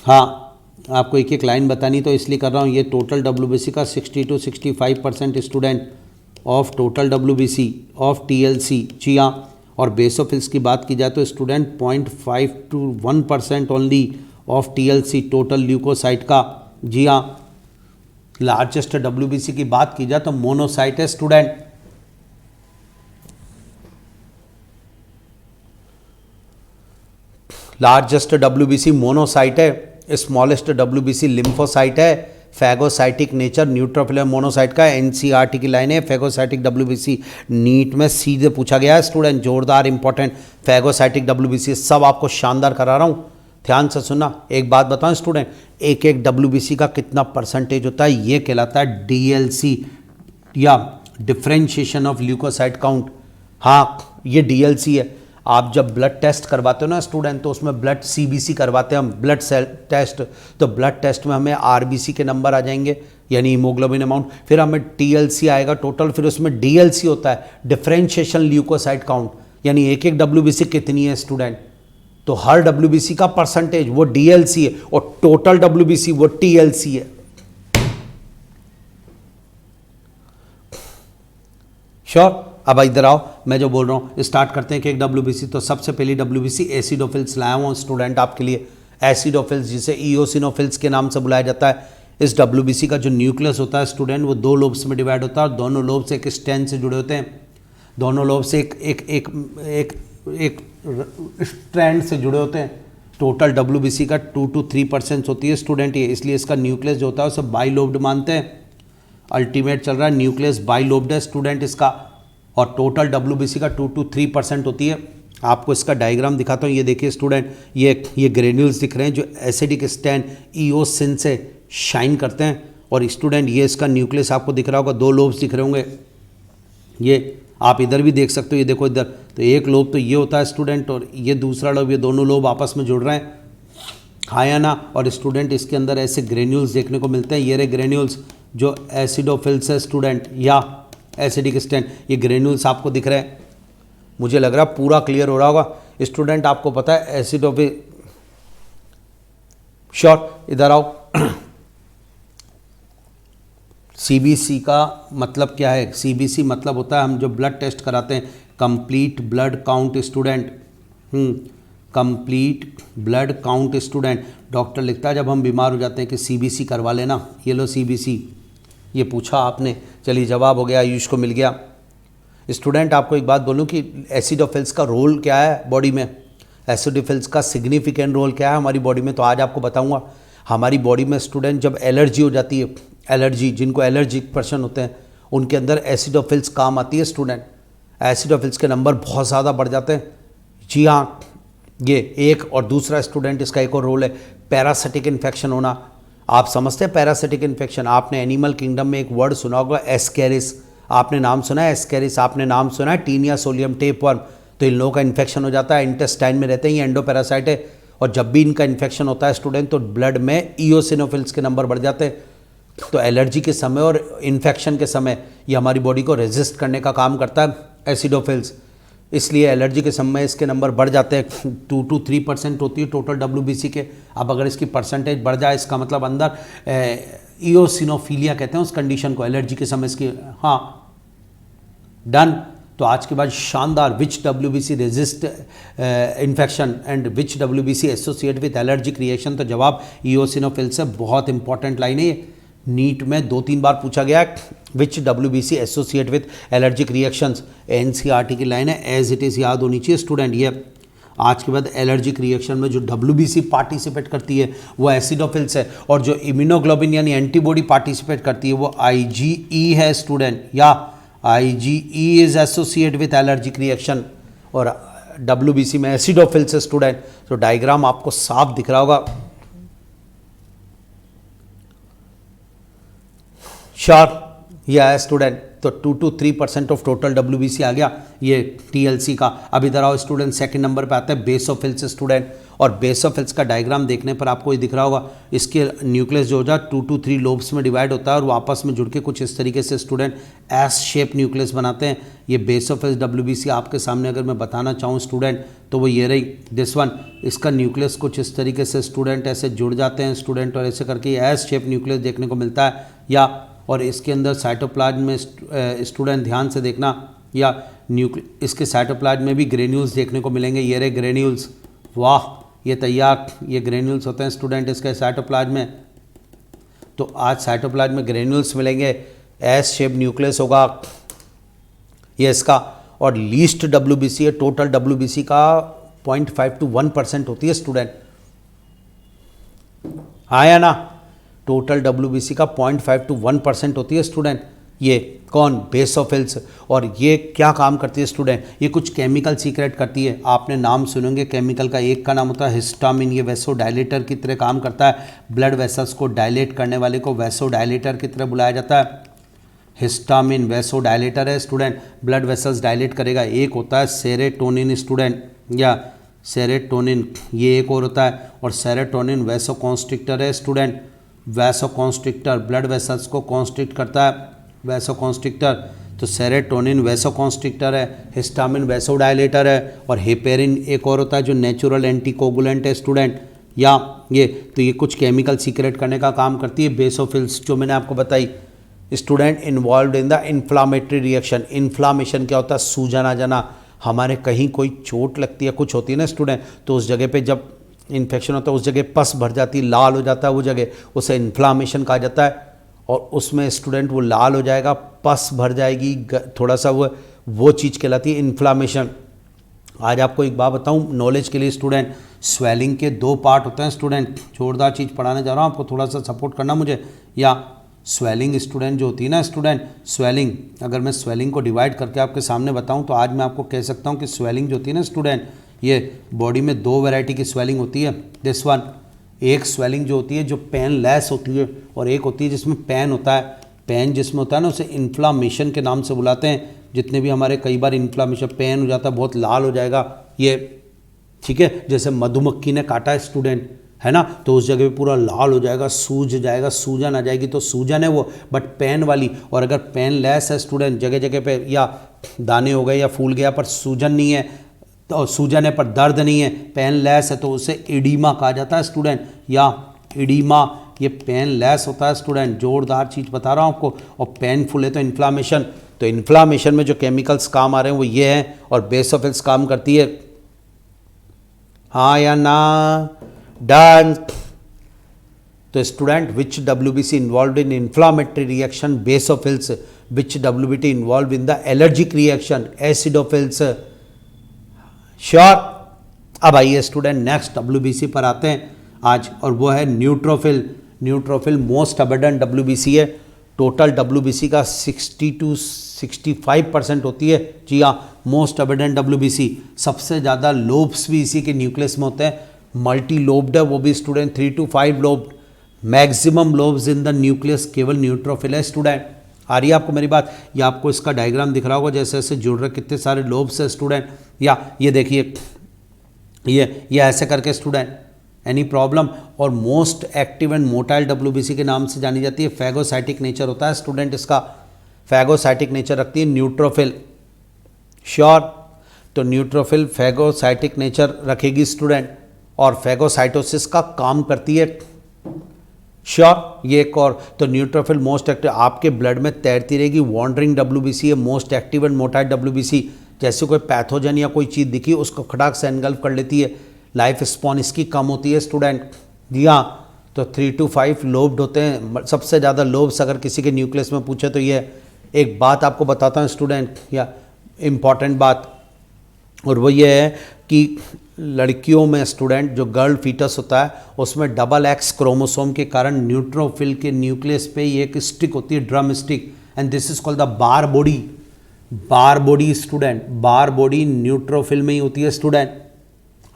A: हाँ, आपको एक एक लाइन बतानी तो इसलिए कर रहा हूँ। ये टोटल WBC का 60 to 65% student of total WBC of TLC chia. और बेसोफिल्स की बात की जाए तो student 0.5 to 1% only of TLC total leucocyte का। जी हाँ, लार्जेस्ट WBC की बात की जाए तो मोनोसाइट है स्टूडेंट। लार्जेस्ट WBC मोनोसाइट है, स्मॉलेस्ट WBC लिम्फोसाइट है। फैगोसाइटिक नेचर न्यूट्रोफिल मोनोसाइट का NCERT की लाइन है। फैगोसाइटिक WBC नीट में सीधे पूछा गया है स्टूडेंट, जोरदार इंपॉर्टेंट। फैगोसाइटिक WBC सब आपको शानदार करा रहा हूँ, ध्यान से सुनना। एक बात बताऊं स्टूडेंट, एक एक WBC का कितना परसेंटेज होता है, ये कहलाता है DLC या डिफरेंशिएशन ऑफ ल्यूकोसाइट काउंट। हाँ, ये DLC है। आप जब ब्लड टेस्ट करवाते हो ना स्टूडेंट, तो उसमें ब्लड CBC करवाते हैं हम, ब्लड सेल टेस्ट। तो ब्लड टेस्ट में हमें RBC के नंबर आ जाएंगे, यानी हीमोग्लोबिन अमाउंट। फिर हमें TLC आएगा टोटल, फिर उसमें DLC होता है, डिफरेंशिएशन ल्यूकोसाइट काउंट, यानी एक एक WBC कितनी है स्टूडेंट। तो हर WBC का परसेंटेज वो DLC है और टोटल WBC वो TLC है। श्योर? अब इधर आओ, मैं जो बोल रहा हूँ स्टार्ट करते हैं कि एक WBC। तो सबसे पहली WBC एसिडोफिल्स लाया हूँ स्टूडेंट आपके लिए। एसिडोफिल्स जिसे इओसिनोफिल्स के नाम से बुलाया जाता है। इस WBC का जो न्यूक्लियस होता है स्टूडेंट, वो 2 लोब्स में डिवाइड होता है और दोनों लोब्स एक स्टैंड से जुड़े होते हैं। दोनों लोब्स एक स्ट्रैंड से जुड़े होते हैं। टोटल WBC का 2 to 3% होती है स्टूडेंट ये, इसलिए इसका न्यूक्लियस जो होता है उसे बाइलोब्ड मानते हैं। अल्टीमेट चल रहा है, न्यूक्लियस बाइलोब्ड है स्टूडेंट इसका। और टोटल WBC का 2 to 3% होती है। आपको इसका डायग्राम दिखाता हूँ, ये देखिए स्टूडेंट, ये ग्रेन्यूल्स दिख रहे हैं जो एसिडिक स्टैंड ईओसिन से शाइन करते हैं। और स्टूडेंट ये इसका न्यूक्लियस आपको दिख रहा होगा, 2 लोब्स दिख रहे होंगे। ये आप इधर भी देख सकते हो, ये देखो इधर, तो एक लोब तो ये होता है स्टूडेंट, और ये दूसरा लोब, ये दोनों लोब आपस में जुड़ रहे हैं, हाँ या ना। और स्टूडेंट इसके अंदर ऐसे ग्रेन्यूल्स देखने को मिलते हैं। ये रहे ग्रेन्यूल्स जो एसिडोफिल्स है स्टूडेंट, या एसिडिक स्टैंड, ये ग्रेन्यूल्स आपको दिख रहे हैं। मुझे लग रहा है पूरा क्लियर हो रहा होगा स्टूडेंट। आपको पता है एसिडोफिल, श्योर? इधर आओ। CBC का मतलब क्या है? CBC मतलब होता है, हम जो ब्लड टेस्ट कराते हैं, complete blood count student. Complete blood count student. Doctor लिखता है जब हम बीमार हो जाते हैं कि CBC करवा लेना। ये लो CBC, ये पूछा आपने, चलिए जवाब हो गया, आयुष को मिल गया। स्टूडेंट आपको एक बात बोलूं कि एसिडोफिल्स का रोल क्या है बॉडी में, एसिडोफिल्स का सिग्निफिकेंट रोल क्या है हमारी बॉडी में, तो आज आपको बताऊंगा। हमारी बॉडी में स्टूडेंट जब एलर्जी हो जाती है, एलर्जी, जिनको एलर्जिक पर्सन होते हैं उनके अंदर एसिडोफिल्स काम आती है स्टूडेंट। एसिडोफिल्स के नंबर बहुत ज़्यादा बढ़ जाते हैं। जी हाँ, ये एक। और दूसरा स्टूडेंट इसका एक और रोल है, पैरासिटिक इन्फेक्शन होना। आप समझते हैं पैरासिटिक इन्फेक्शन? आपने एनिमल किंगडम में एक वर्ड सुना होगा, एस्केरिस। आपने नाम सुना है एस्केरिस? आपने नाम सुना है टीनिया सोलियम टेपवर्म? तो इन लोगों का इन्फेक्शन हो जाता है, इंटेस्टाइन में रहते हैं, ये एंडोपैरासाइट है। और जब भी इनका इन्फेक्शन होता है स्टूडेंट, तो ब्लड में ईओसिनोफिल्स के नंबर बढ़ जाते हैं। तो एलर्जी के समय और इन्फेक्शन के समय ये हमारी बॉडी को रेजिस्ट करने का काम करता है एसिडोफिल्स, इसलिए एलर्जी के समय इसके नंबर बढ़ जाते हैं। 2 to 3% होती है टोटल WBC के। अब अगर इसकी परसेंटेज बढ़ जाए, इसका मतलब अंदर ईओसिनोफीलिया कहते हैं उस कंडीशन को, एलर्जी के समय इसकी। हाँ, डन। तो आज के बाद शानदार, विच WBC resist infection and which WBC associate with allergic reaction. तो जवाब ईओसिनोफिल्स से, बहुत इंपॉर्टेंट लाइन है ये। नीट में 2-3 बार पूछा गया विच WBC associate with allergic reactions, NCERT की लाइन है, एज इट इज़ याद होनी चाहिए स्टूडेंट। ये आज के बाद एलर्जिक रिएक्शन में जो WBC पार्टिसिपेट करती है वो एसिडोफिल्स है, और जो इम्यूनोग्लोबिन यानी एंटीबॉडी पार्टिसिपेट करती है वो IgE है स्टूडेंट, या IgE is associate with allergic reaction, और WBC में एसिडोफिल्स है स्टूडेंट। तो डायग्राम आपको साफ दिख रहा होगा। श्योर, यह है स्टूडेंट। तो 2 to 3% ऑफ टोटल WBC आ गया ये TLC का। अब इधर आओ स्टूडेंट, सेकंड नंबर पे आता है बेसोफिल्स स्टूडेंट, और बेसोफिल्स का डायग्राम देखने पर आपको ये दिख रहा होगा। इसके न्यूक्लियस जो होता है 2 to 3 लोब्स में डिवाइड होता है, और आपस में जुड़ के कुछ इस तरीके से स्टूडेंट एस शेप न्यूक्लियस बनाते हैं। ये बेसोफिल्स WBC आपके सामने अगर मैं बताना चाहूँ स्टूडेंट तो वो ये रही, दिस वन। इसका न्यूक्लियस कुछ इस तरीके से स्टूडेंट ऐसे जुड़ जाते हैं स्टूडेंट, और ऐसे करके एस शेप न्यूक्लियस देखने को मिलता है। या और इसके अंदर साइटोप्लाज्म में स्टूडेंट ध्यान से देखना, या इसके साइटोप्लाज्म में भी ग्रेन्यूल्स देखने को मिलेंगे। ये रहे ग्रेन्यूल्स, वाह ये तैयार, ये ग्रेन्यूल्स होते हैं स्टूडेंट इसके साइटोप्लाज्म में। तो आज साइटोप्लाज्म में ग्रेन्यूल्स मिलेंगे, एस शेप न्यूक्लियस होगा ये इसका, और लीस्ट WBC है, टोटल WBC का 0.5 to 1% होती है स्टूडेंट, हाँ या ना। टोटल WBC का 0.5 to 1% होती है स्टूडेंट। ये कौन, बेसोफिल्स। और ये क्या काम करती है स्टूडेंट, ये कुछ केमिकल सीक्रेट करती है। आपने नाम सुनेंगे केमिकल का, एक का नाम होता है हिस्टामिन, ये वैसो डायलेटर की तरह काम करता है। ब्लड वेसल्स को डायलेट करने वाले को वैसो डायलेटर की तरह बुलाया जाता है। हिस्टामिन वैसो डायलेटर है स्टूडेंट, ब्लड वेसल्स डायलेट करेगा। एक होता है सेरोटोनिन स्टूडेंट, या सेरोटोनिन, ये एक और होता है। और सेरोटोनिन वैसो कॉन्स्ट्रिक्टर है student, vaso constrictor blood vessels को कॉन्स्ट्रिक्ट करता है, वैसो कॉन्स्ट्रिक्टर। तो सेरोटोनिन वैसो कॉन्स्ट्रिक्टर है, हिस्टामिन वैसो डायलेटर है, और हेपेरिन एक और होता है जो नेचुरल एंटीकोगुलेंट है स्टूडेंट। या ये तो ये कुछ केमिकल सीक्रेट करने का काम करती है बेसोफिल्स, जो मैंने आपको बताई student. Involve in the inflammatory reaction, inflammation क्या होता है, सूजन आ जाना। हमारे कहीं कोई चोट लगती है, कुछ होती है ना स्टूडेंट, तो उस जगह पे जब इन्फेक्शन होता है उस जगह पस भर जाती है, लाल हो जाता है वो जगह, उसे इन्फ्लामेशन कहा जाता है। और उसमें स्टूडेंट वो लाल हो जाएगा, पस भर जाएगी, थोड़ा सा वो चीज़ कहलाती है इन्फ्लामेशन। आज आपको एक बात बताऊं नॉलेज के लिए स्टूडेंट, स्वेलिंग के 2 पार्ट होते हैं स्टूडेंट। जोरदार चीज़ पढ़ाने जा रहा हूँ, आपको थोड़ा सा सपोर्ट करना मुझे। या स्वेलिंग स्टूडेंट जो होती है ना स्टूडेंट, स्वेलिंग, अगर मैं स्वेलिंग को डिवाइड करके आपके सामने बताऊं तो आज मैं आपको कह सकता हूं कि स्वेलिंग जो होती है ना स्टूडेंट, ये बॉडी में 2 वैरायटी की स्वेलिंग होती है। दिस वन, एक स्वेलिंग जो होती है जो पेन लेस होती है, और एक होती है जिसमें पेन होता है। पेन जिसमें होता है ना उसे इन्फ्लामेशन के नाम से बुलाते हैं। जितने भी हमारे कई बार इन्फ्लामेशन, पेन हो जाता है, बहुत लाल हो जाएगा ये, ठीक है। जैसे मधुमक्खी ने काटा है स्टूडेंट, है ना, तो उस जगह पे पूरा लाल हो जाएगा, सूज जाएगा, सूजन आ जाएगी, तो सूजन है वो, बट पेन वाली। और अगर पेन लेस है स्टूडेंट, जगह जगह पे या दाने हो गए या फूल गया पर सूजन नहीं है, तो सूजन है पर दर्द नहीं है, पेन लेस है, तो उसे एडिमा कहा जाता है स्टूडेंट, या एडिमा, ये पेन लेस होता है स्टूडेंट। जोरदार चीज़ बता रहा हूँ आपको। और पेनफुल है तो इन्फ्लामेशन। तो इन्फ्लामेशन में जो केमिकल्स काम आ रहे हैं वो ये हैं, और बेसोफिल्स काम करती है, हाँ या ना, डन। तो student which WBC involve in inflammatory reaction, basophils. Which WBT involve in the allergic reaction, acidophils. Sure. अब आइए स्टूडेंट नेक्स्ट WBC पर आते हैं आज, और वो है neutrophil. Neutrophil most abundant WBC है। टोटल WBC का 60 to 65% होती है। जी हाँ, मोस्ट अबंडेंट WBC। सबसे ज़्यादा लोब्स भी इसी के न्यूक्लियस में होते हैं। मल्टी लोब्ड है वो भी student, 3 to 5 lobed. Maximum lobes in the nucleus केवल न्यूट्रोफिल है स्टूडेंट। आ रही है आपको मेरी बात? ये आपको इसका डायग्राम दिख रहा होगा, जैसे जैसे जुड़ रहे कितने सारे लोब्स है स्टूडेंट। या ये देखिए, ये ऐसे करके स्टूडेंट, एनी प्रॉब्लम। और most active and motile WBC के नाम से जानी जाती है। फैगोसाइटिक नेचर होता है स्टूडेंट इसका, फैगोसाइटिक नेचर रखती है न्यूट्रोफिल। श्योर। तो न्यूट्रोफिल फैगोसाइटिक नेचर रखेगी स्टूडेंट, और फैगोसाइटोसिस का काम करती है। श्योर। ये एक और, तो न्यूट्रोफिल मोस्ट एक्टिव, आपके ब्लड में तैरती रहेगी। वॉन्डरिंग WBC है, most active and motile WBC। जैसे कोई पैथोजन या कोई चीज़ दिखी उसको खटाक से एनगल्फ कर लेती है। लाइफ स्पॉन इसकी कम होती है स्टूडेंट। जी हाँ, तो 3 to 5 लोब्ड होते हैं। सबसे ज़्यादा लोब्स अगर किसी के न्यूक्लियस में पूछे तो ये एक बात आपको बताता हूँ स्टूडेंट, या इम्पॉर्टेंट बात, और वो ये है कि लड़कियों में स्टूडेंट जो गर्ल फीटस होता है उसमें डबल एक्स क्रोमोसोम के कारण न्यूट्रोफिल के न्यूक्लियस पे ये एक स्टिक होती है, drum stick, and this is called the bar body. Bar body student, bar body neutrophil में ही होती है स्टूडेंट,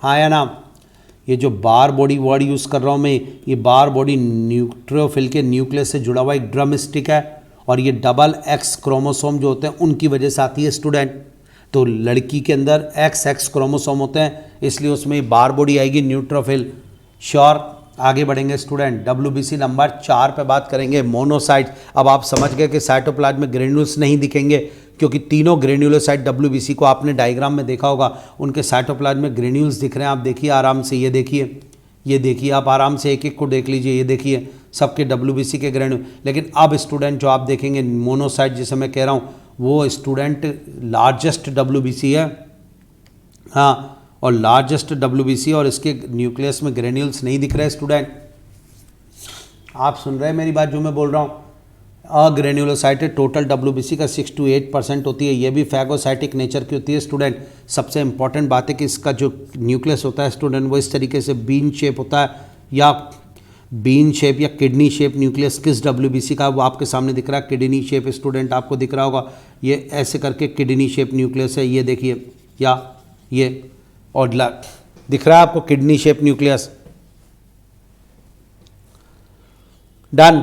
A: हाँ या ना। ये जो बार बॉडी वर्ड यूज़ कर रहा हूँ मैं, ये बार बॉडी न्यूट्रोफिल के न्यूक्लियस से जुड़ा हुआ एक ड्रम स्टिक है, और ये डबल एक्स क्रोमोसोम जो होते हैं उनकी वजह से आती है स्टूडेंट। तो लड़की के अंदर एक्स क्रोमोसोम होते हैं, इसलिए उसमें बार बॉडी आएगी न्यूट्रोफिल। श्योर, आगे बढ़ेंगे स्टूडेंट। WBC नंबर 4 पे बात करेंगे, मोनोसाइट। अब आप समझ गए कि साइटोप्लाज्म में ग्रेन्यूल्स नहीं दिखेंगे, क्योंकि तीनों ग्रेन्युलोसाइट WBC को आपने डायग्राम में देखा होगा, उनके साइटोप्लाज्म में ग्रेन्यूल्स दिख रहे हैं। आप देखिए आराम से, ये देखिए, ये देखिए, आप आराम से एक एक को देख लीजिए, ये देखिए सबके WBC के ग्रेन्यूल। लेकिन अब स्टूडेंट जो आप देखेंगे मोनोसाइट जिसे मैं कह रहा हूँ, वो स्टूडेंट लार्जेस्ट WBC है, हाँ, और लार्जेस्ट WBC, और इसके न्यूक्लियस में ग्रेन्यूल्स नहीं दिख रहे स्टूडेंट। आप सुन रहे हैं मेरी बात जो मैं बोल रहा हूँ। अग्रेन्युलोसाइटेड टोटल WBC का 6 to 8% होती है, ये भी फैगोसाइटिक नेचर की होती है स्टूडेंट। सबसे इंपॉर्टेंट बात है कि इसका जो न्यूक्लियस होता है स्टूडेंट वो इस तरीके से बीन शेप होता है, या बीन शेप या किडनी शेप न्यूक्लियस किस WBC का वो आपके सामने दिख रहा है, किडनी शेप स्टूडेंट आपको दिख रहा होगा, ये ऐसे करके किडनी शेप न्यूक्लियस है, ये देखिए, या ये, और दिख रहा है आपको किडनी शेप न्यूक्लियस। डन।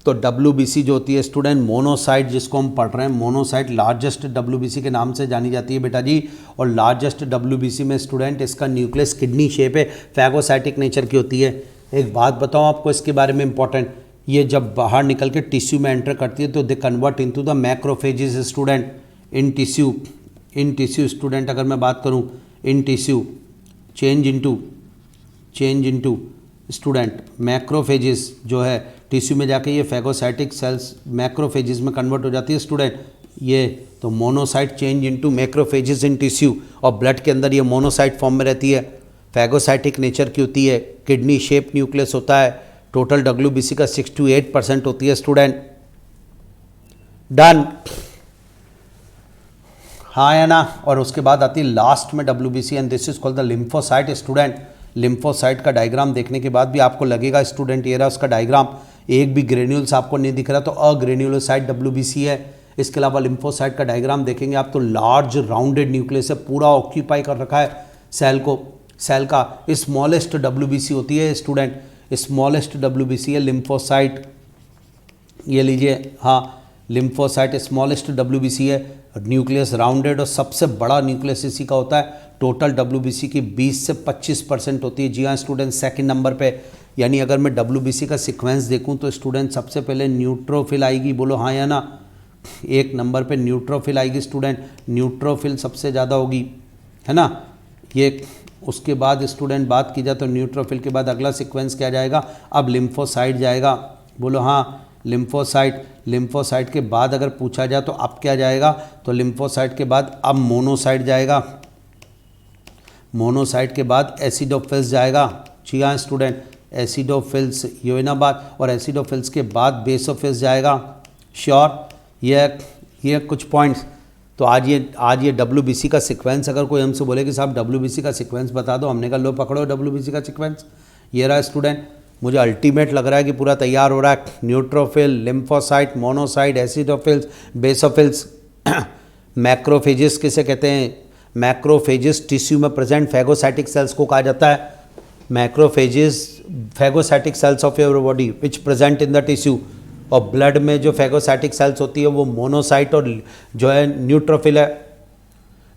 A: तो WBC जो होती है स्टूडेंट मोनोसाइट, जिसको हम पढ़ रहे हैं, मोनोसाइट लार्जेस्ट WBC के नाम से जानी जाती है बेटा जी। और लार्जेस्ट WBC में स्टूडेंट इसका न्यूक्लियस किडनी शेप है, फैगोसाइटिक नेचर की होती है। एक बात बताऊं आपको इसके बारे में इंपॉर्टेंट, ये जब बाहर निकल के टिश्यू में एंटर करती है तो they convert into the macrophages student in tissue student. अगर मैं बात करूँ in tissue, change into student macrophages जो है टिश्यू में जाके ये फैगोसाइटिक सेल्स मैक्रोफेजेस में कन्वर्ट हो जाती है स्टूडेंट। ये तो monocyte change into macrophages in tissue, और ब्लड के अंदर ये मोनोसाइट फॉर्म में रहती है, फैगोसाइटिक नेचर की होती है, किडनी शेप न्यूक्लियस होता है, टोटल WBC का 6 to 8% होती है स्टूडेंट। डन, हाँ या ना। और उसके बाद आती है लास्ट में WBC, and this is called the lymphocyte student. Lymphocyte का डायग्राम देखने के बाद भी आपको लगेगा स्टूडेंट ये रहा उसका डायग्राम, एक भी ग्रेन्यूल्स आपको नहीं दिख रहा तो अग्रेन्युलोसाइट WBC है। इसके अलावा लिम्फोसाइट का डायग्राम देखेंगे आप तो लार्ज राउंडेड न्यूक्लियस है, पूरा ऑक्यूपाई कर रखा है सेल को। सेल का स्मॉलेस्ट WBC होती है स्टूडेंट, स्मॉलेस्ट WBC है लिम्फोसाइट, ये लीजिए, हाँ, लिम्फोसाइट स्मॉलेस्ट WBC है, न्यूक्लियस राउंडेड, और सबसे बड़ा न्यूक्लियस इसी का होता है। टोटल WBC की 20 से 25% होती है। जी हाँ स्टूडेंट, सेकंड नंबर पे, यानी अगर मैं WBC का सीक्वेंस देखूं तो स्टूडेंट सबसे पहले न्यूट्रोफिल आएगी, बोलो हाँ या ना। एक नंबर पे न्यूट्रोफिल आएगी स्टूडेंट, न्यूट्रोफिल सबसे ज़्यादा होगी, है ना। ये उसके बाद स्टूडेंट बात की जाए तो न्यूट्रोफिल के बाद अगला सीक्वेंस क्या जाएगा, अब लिम्फोसाइट जाएगा, बोलो हाँ, लिम्फोसाइट। लिम्फोसाइट के बाद अगर पूछा जाए तो अब क्या जाएगा, तो लिम्फोसाइट के बाद अब मोनोसाइट जाएगा, मोनोसाइट के बाद एसिडोफिल्स जाएगा। जी हाँ स्टूडेंट, एसिडोफिल्स, ये ना बात, और एसिडोफिल्स के बाद बेसोफिल्स जाएगा। श्योर, ये कुछ पॉइंट्स। तो आज ये WBC का सीक्वेंस अगर कोई हमसे बोले कि साहब WBC का सीक्वेंस बता दो, हमने कहा लो पकड़ो WBC का सीक्वेंस, ये रहा स्टूडेंट। मुझे अल्टीमेट लग रहा है कि पूरा तैयार हो रहा है। Neutrophil, lymphocyte, monocyte, acidophils, basophils. Macrophages किसे कहते हैं, मैक्रोफेजेस टिश्यू में प्रेजेंट फैगोसाइटिक सेल्स को कहा जाता है। Macrophages phagocytic cells of your body which present in the tissue. और ब्लड में जो फैगोसाइटिक सेल्स होती है वो मोनोसाइट और जो है न्यूट्रोफिल है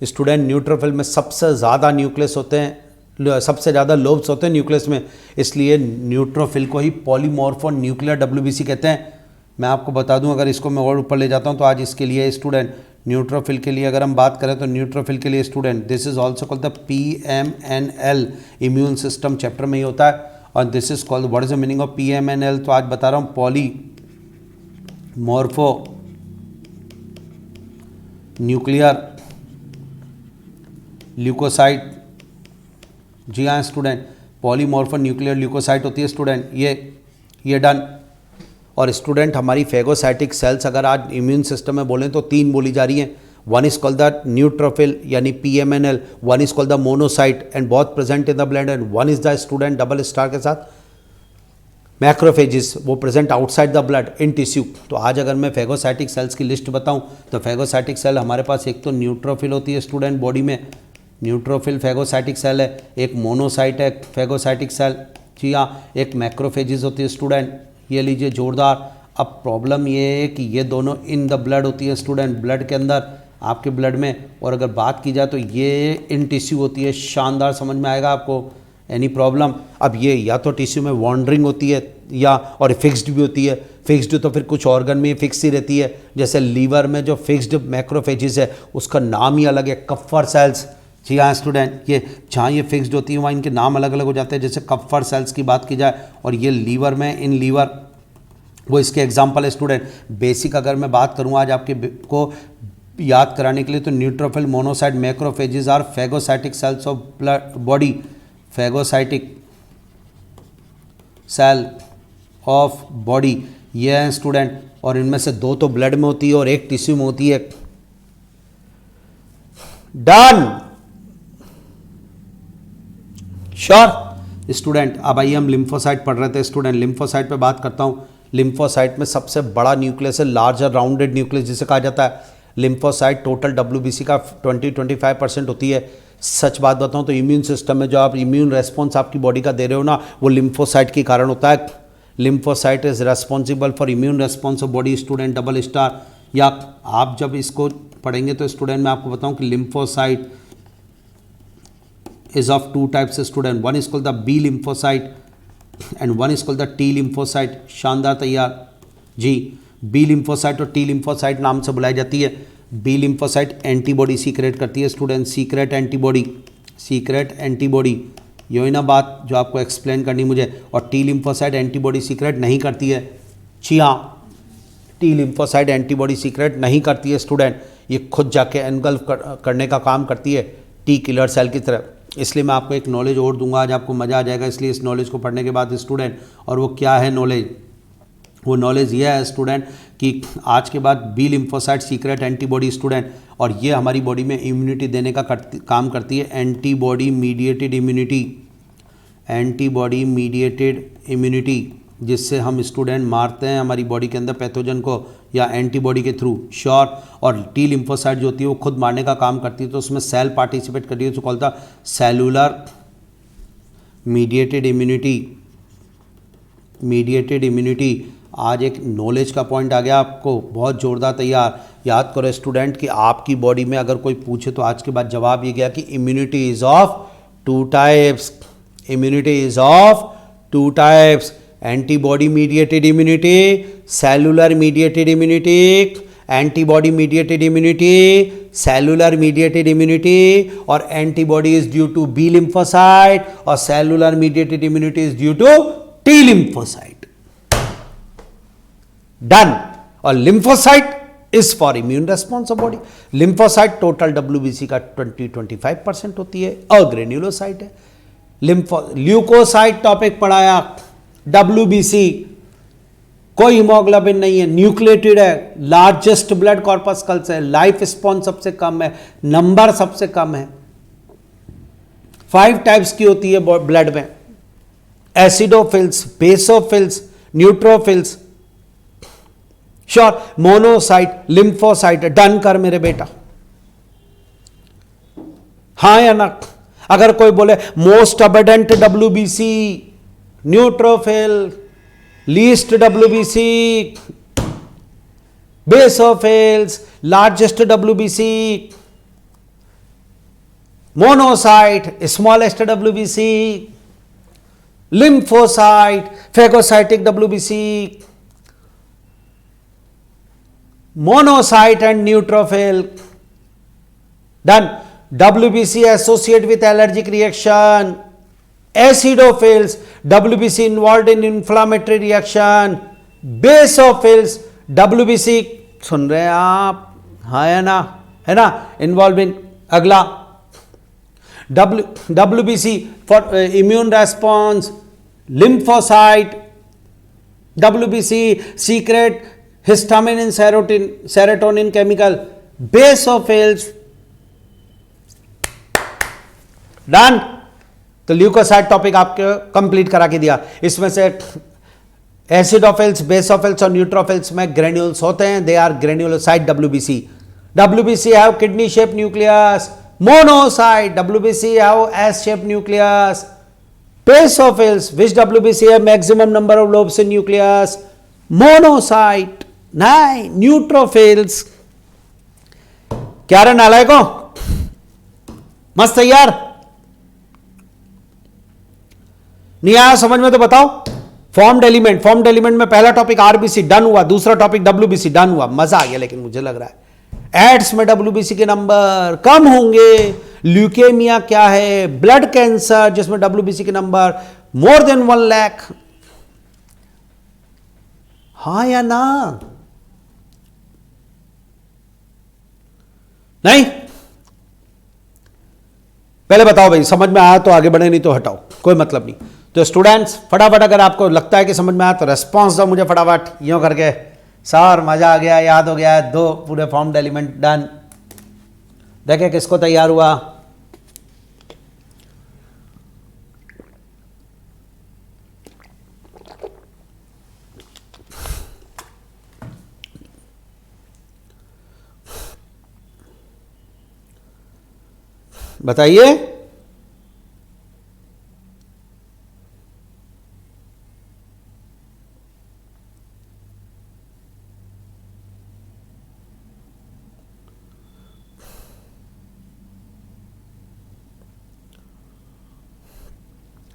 A: स्टूडेंट। न्यूट्रोफिल में सबसे ज़्यादा न्यूक्लियस होते हैं, सबसे ज़्यादा लोब्स होते हैं न्यूक्लियस में, इसलिए न्यूट्रोफिल को ही पॉलीमॉर्फो न्यूक्लियर WBC कहते हैं। मैं आपको बता दूं, अगर इसको मैं और ऊपर ले जाता हूं तो आज इसके लिए स्टूडेंट न्यूट्रोफिल के लिए अगर हम बात करें तो न्यूट्रोफिल के लिए student this is also called the PMNL, immune system chapter में ही होता है। और this is called, what is the meaning of PMNL, तो आज बता रहा हूँ पॉलीमॉर्फो न्यूक्लियर ल्यूकोसाइट। जी हाँ स्टूडेंट, पॉलीमॉर्फो न्यूक्लियर ल्यूकोसाइट होती है स्टूडेंट, ये डन। और स्टूडेंट हमारी फेगोसाइटिक सेल्स अगर आज इम्यून सिस्टम में बोलें तो 3 बोली जा रही हैं। One is called the neutrophil यानी PMNL, one is called the monocyte and बहुत present in the blood, and one is the student double star के साथ मैक्रोफेजिस, वो present outside the blood in tissue. तो आज अगर मैं फेगोसाइटिक सेल्स की लिस्ट बताऊं तो फेगोसाइटिक सेल हमारे पास एक तो न्यूट्रोफिल होती है स्टूडेंट बॉडी में, न्यूट्रोफिल फेगोसाइटिक सेल है, एक मोनोसाइट है फेगोसाइटिक सेल, जी हाँ, एक मैक्रोफेजिस होती है स्टूडेंट, ये लीजिए जोरदार। अब प्रॉब्लम ये है कि ये दोनों इन द ब्लड होती है स्टूडेंट, ब्लड के अंदर, आपके ब्लड में। और अगर बात की जाए तो ये इन टिश्यू होती है, शानदार, समझ में आएगा आपको, एनी प्रॉब्लम। अब ये या तो टिश्यू में वॉन्डरिंग होती है या और फिक्स्ड भी होती है। फिक्स्ड तो फिर कुछ ऑर्गन में फिक्स ही रहती है, जैसे लीवर में जो फिक्स्ड मैक्रोफेजिस है उसका नाम ही अलग है, कप्फर सेल्स। जी हाँ स्टूडेंट, ये जहाँ ये फिक्स्ड होती है वहाँ इनके नाम अलग अलग हो जाते हैं, जैसे कप्फर सेल्स की बात की जाए। और ये लीवर में, इन लीवर, वो इसके एग्जाम्पल है स्टूडेंट। बेसिक अगर मैं बात करूँ आज आपके को याद कराने के लिए तो neutrophil, monocyte, macrophages are phagocytic cells of blood body, phagocytic cell of body ये है स्टूडेंट। और इनमें से 2 तो ब्लड में होती है और एक टिश्यू में होती है। Done sure student. अब आइए हम लिम्फोसाइट पढ़ रहे थे स्टूडेंट, लिम्फोसाइट पे बात करता हूं। लिम्फोसाइट में सबसे बड़ा न्यूक्लियस है, लार्जर राउंडेड न्यूक्लियस जिसे कहा जाता है। लिम्फोसाइट टोटल WBC का 20-25% होती है। सच बात बताऊं तो इम्यून सिस्टम में जो आप इम्यून रेस्पॉन्स आपकी बॉडी का दे रहे हो ना, वो लिम्फोसाइट के कारण होता है। Lymphocyte is responsible for immune response of body student, double star. या आप जब इसको पढ़ेंगे तो स्टूडेंट मैं आपको बताऊं कि lymphocyte is of 2 types student, one is called the B lymphocyte and one is called the T lymphocyte। शानदार तैयार जी। B lymphocyte और T lymphocyte नाम से बुलाई जाती है। B lymphocyte एंटीबॉडी सीक्रेट करती है student, secret antibody, secret antibody, यही ना बात जो आपको एक्सप्लेन करनी मुझे। और T lymphocyte एंटीबॉडी सीक्रेट नहीं करती है। जी हाँ, T lymphocyte एंटीबॉडी सीक्रेट नहीं करती है स्टूडेंट, ये खुद जाके एनगल्फ करने का काम करती है T किलर सेल की तरह। इसलिए मैं आपको एक नॉलेज और दूंगा, आज आपको मज़ा आ जाएगा इसलिए इस नॉलेज को पढ़ने के बाद स्टूडेंट। और वो क्या है नॉलेज? वो नॉलेज ये है स्टूडेंट कि आज के बाद B lymphocyte secrete antibody student, और ये हमारी बॉडी में इम्यूनिटी देने का काम करती है। Antibody mediated immunity, antibody mediated immunity, जिससे हम स्टूडेंट मारते हैं हमारी बॉडी के अंदर पैथोजन को या एंटीबॉडी के थ्रू। श्योर। और टी लिम्फोसाइट जो होती है वो खुद मारने का काम करती है, तो उसमें सेल पार्टिसिपेट करती है, तो called the cellular mediated immunity, mediated immunity. आज एक नॉलेज का पॉइंट आ गया आपको, बहुत जोरदार तैयार। याद करो स्टूडेंट कि आपकी बॉडी में अगर कोई पूछे तो आज के बाद जवाब ये गया कि immunity is of 2 types, immunity is of 2 types, antibody mediated immunity, cellular mediated immunity, antibody mediated immunity, cellular mediated immunity. और antibody is due to B lymphocyte और cellular mediated immunity is due to T lymphocyte. Done. और lymphocyte is for immune response of body. Lymphocyte total WBC का 20-25% होती है, agranulocyte है। Leucocyte topic पढ़ाया, WBC कोई haemoglobin नहीं है, न्यूक्लिएटेड है, लार्जेस्ट ब्लड कॉर्पस्कल्स है, लाइफ स्पॉन सबसे कम है, नंबर सबसे कम है, 5 टाइप्स की होती है ब्लड में, acidophils, basophils, neutrophils. Sure. Monocyte, lymphocyte. Done कर मेरे बेटा, हाँ या ना? अगर कोई बोले most abundant WBC, neutrophil, least WBC, basophils, largest WBC, monocyte, smallest WBC, lymphocyte, phagocytic WBC, monocyte and neutrophil. Done. WBC associated with allergic reaction. Acidophils, WBC involved in inflammatory reaction. Basophils, WBC सुन रहे हैं आप? हाँ है ना? है ना? Involved in अगला WBC for immune response, lymphocyte, WBC secret histamine and serotonin chemical, basophils. Done. तो ल्यूकोसाइट टॉपिक आपके कंप्लीट करा के दिया। इसमें से एसिडोफिल्स, बेसोफिल्स और न्यूट्रोफिल्स में ग्रेन्यूल्स होते हैं, they are granulocyte. WBC have kidney shape nucleus. Monocyte WBC have S shape nucleus. Basophils which WBC have maximum number of lobes in nucleus. Monocyte. नहीं, न्यूट्रोफिल्स। क्या रे नालायको, मस्त है यार। नहीं आया समझ में तो बताओ। फॉर्म्ड एलिमेंट में पहला टॉपिक आरबीसी डन हुआ, दूसरा टॉपिक WBC डन हुआ। मजा आ गया, लेकिन मुझे लग रहा है एड्स में WBC के नंबर कम होंगे। ल्यूकेमिया क्या है? ब्लड कैंसर, जिसमें WBC के नंबर मोर देन 1 लाख। हाँ या ना? नहीं? पहले बताओ भाई, समझ में आया तो आगे बढ़े, नहीं तो हटाओ, कोई मतलब नहीं। तो स्टूडेंट्स फटाफट अगर आपको लगता है कि समझ में आया तो रेस्पॉन्स दो मुझे फटाफट, यूं करके। सर मजा आ गया, याद हो गया, 2 पूरे फॉर्म्ड एलिमेंट डन। देखे किसको तैयार हुआ। बताइए।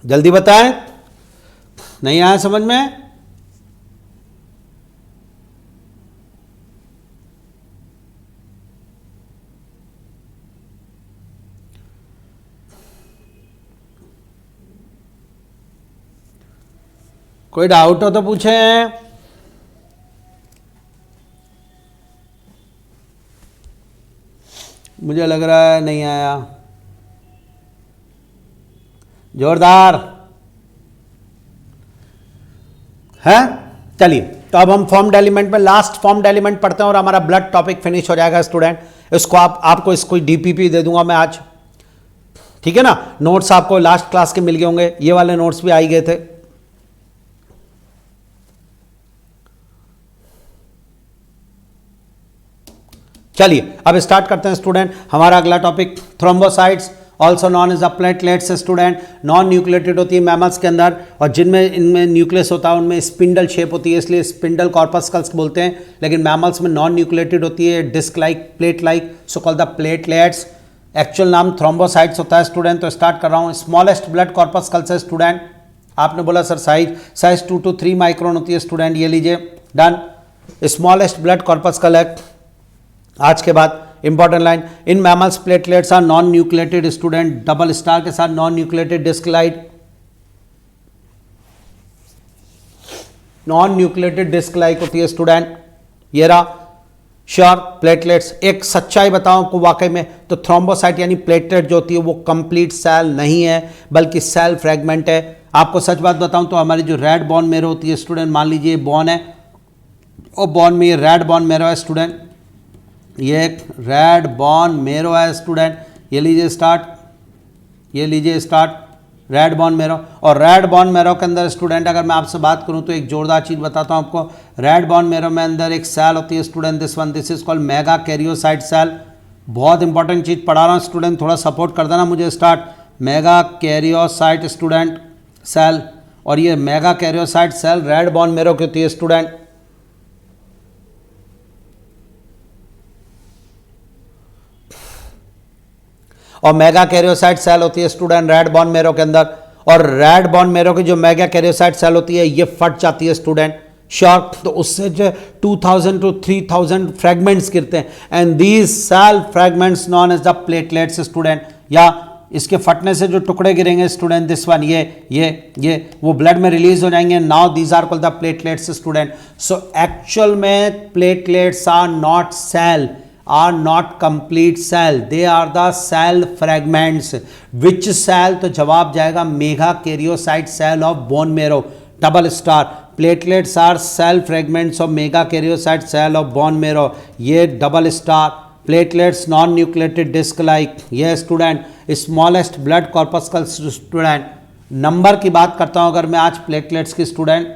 A: जल्दी बताएं। नहीं आया समझ में? कोई डाउट हो तो पूछें। मुझे लग रहा है नहीं आया। जोरदार है। चलिए, तो अब हम फॉर्म्ड एलिमेंट में लास्ट फॉर्म्ड एलिमेंट पढ़ते हैं और हमारा ब्लड टॉपिक फिनिश हो जाएगा स्टूडेंट। इसको आपको इसको डीपीपी दे दूंगा मैं आज, ठीक है ना। नोट्स आपको लास्ट क्लास के मिल गए होंगे, ये वाले नोट्स भी आ ही गए थे। चलिए अब स्टार्ट करते हैं स्टूडेंट। हमारा अगला topic thrombocytes, also known as a platelets student. Non nucleated होती है मैमल्स के अंदर, और जिनमें इनमें न्यूक्लियस होता है उनमें स्पिंडल शेप होती है, इसलिए स्पिंडल कॉर्पस्कल्स बोलते हैं। लेकिन मैमल्स में नॉन न्यूक्लिएटेड होती है, disc like, plate like, so called the platelets. Actual नाम थ्रोम्बोसाइट्स होता है स्टूडेंट। तो स्टार्ट कर रहा हूँ। स्मॉलेस्ट ब्लड कॉर्पस्कल्स है स्टूडेंट। आपने बोला सर साइज 2 to 3 माइक्रोन होती है स्टूडेंट, ये लीजिए डन। स्मॉलेस्ट ब्लड कॉर्पस्कल है। आज के बाद important line, in mammals platelets are non nucleated student, double star के साथ non nucleated disc like, non nucleated disc like होती है स्टूडेंट। ये रहा श्योर प्लेटलेट्स। एक सच्चाई बताऊं आपको वाकई में, तो थ्रोम्बोसाइट यानी प्लेटलेट जो होती है वो कंप्लीट सेल नहीं है, बल्कि सेल फ्रेगमेंट है। आपको सच बात बताऊं तो हमारी जो रेड बॉन मेरो होती है स्टूडेंट, मान लीजिए बॉन है, और बॉन में ये रेड बॉन मेरो है स्टूडेंट, ये एक रेड बॉन मेरो है स्टूडेंट। ये लीजिए स्टार्ट, ये लीजिए स्टार्ट, रेड बॉन मेरो। और रेड बॉन मेरो के अंदर स्टूडेंट अगर मैं आपसे बात करूं तो एक जोरदार चीज़ बताता हूं आपको। रेड बॉन मेरो में अंदर एक सेल होती है student, this is called megakaryocyte cell. बहुत इंपॉर्टेंट चीज़ पढ़ा रहा हूं स्टूडेंट, थोड़ा सपोर्ट कर देना मुझे। Start, megakaryocyte student cell, और ये मेगा कैरियोसाइट सेल रेड बॉन मेरो की होती है स्टूडेंट। और मेगा कैरियोसाइट सेल होती है स्टूडेंट रेड बॉन मेरो के अंदर, और रेड बॉन मेरो की जो मेगा कैरियोसाइट सेल होती है ये फट जाती है स्टूडेंट शॉर्ट, तो उससे जो 2000 to 3000 फ्रेगमेंट्स गिरते हैं, and these cell fragments known as the platelets student. या इसके फटने से जो टुकड़े गिरेंगे स्टूडेंट, दिस वन, ये वो ब्लड में रिलीज हो जाएंगे। Now these are called the platelets student. So actual में platelets are not cell, are not complete cell, they are the cell fragments. Which cell? तो जवाब जाएगा megakaryocyte cell of bone marrow. Double star. Platelets are cell fragments of megakaryocyte cell of bone marrow. ये double star. Platelets non nucleated disc like. ये student smallest blood corpuscle. Student number की बात करता हूं अगर मैं आज प्लेटलेट्स की स्टूडेंट,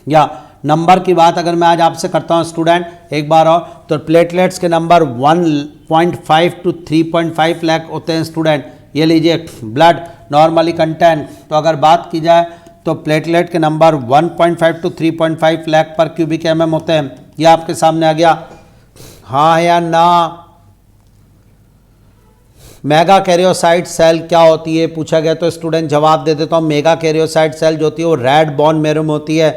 A: या नंबर की बात अगर मैं आज आपसे करता हूं स्टूडेंट एक बार और, तो प्लेटलेट्स के नंबर 1.5 to 3.5 लाख होते हैं स्टूडेंट. ये लीजिए ब्लड नॉर्मली कंटेंट. तो अगर बात की जाए तो प्लेटलेट के number 1.5 to 3.5 lakh per cubic mm होते हैं. ये आपके सामने आ गया, हाँ या ना. मेगा कैरियोसाइट सेल क्या होती है पूछा गया तो स्टूडेंट जवाब दे देता हूँ. मेगा कैरियोसाइट सेल जो होती है वो रेड बोन मैरो में होती है,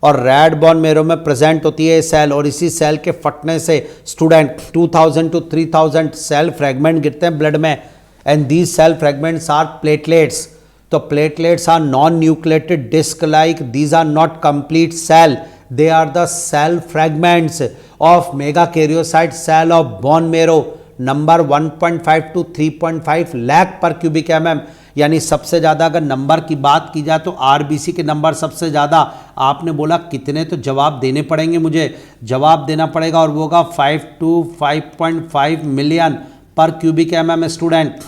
A: और रेड बोन मैरो में प्रेजेंट होती है सेल, और इसी सेल के फटने से स्टूडेंट 2000 to 3000 सेल फ्रेगमेंट गिरते हैं ब्लड में, and these cell fragments are platelets. तो platelets are non nucleated disc like, these are not complete cell, they are the cell fragments of megakaryocyte cell of bone marrow. Number 1.5 to 3.5 lakh per cubic mm. यानी सबसे ज़्यादा अगर number की बात की जाए तो आरबीसी के नंबर सबसे ज़्यादा. आपने बोला कितने, तो जवाब देने पड़ेंगे, मुझे जवाब देना पड़ेगा, और वो होगा 5 to 5.5 मिलियन पर क्यूबिक mm स्टूडेंट.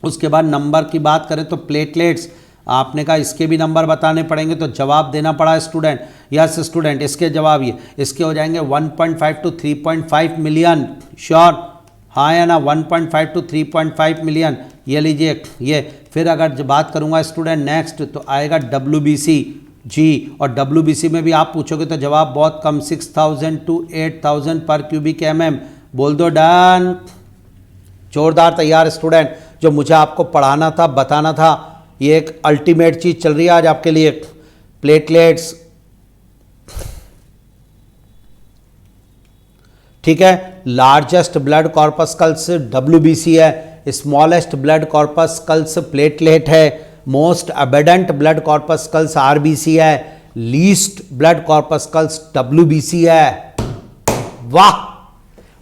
A: उसके बाद नंबर की बात करें तो प्लेटलेट्स, आपने कहा इसके भी नंबर बताने पड़ेंगे, तो जवाब देना पड़ा स्टूडेंट. यस स्टूडेंट, इसके जवाब ये इसके हो जाएंगे 1.5 to 3.5 मिलियन. श्योर, हाँ या ना, 1.5 to 3.5 मिलियन. ये लीजिए ये. फिर अगर बात करूँगा स्टूडेंट नेक्स्ट, तो आएगा WBC जी, और WBC में भी आप पूछोगे तो जवाब बहुत कम, 6000 to 8000 पर क्यूबिक mm. बोल दो डन. जोरदार तैयार स्टूडेंट. जो मुझे आपको पढ़ाना था, बताना था, ये एक अल्टीमेट चीज चल रही है आज आपके लिए. प्लेटलेट्स, ठीक है. लार्जेस्ट ब्लड कॉर्पस्कल्स WBC है, स्मॉलेस्ट ब्लड कॉर्पस्कल्स प्लेटलेट है, मोस्ट अबेडेंट ब्लड कॉर्पस्कल्स RBC है, लीस्ट ब्लड कॉर्पस्कल्स WBC है. वाह,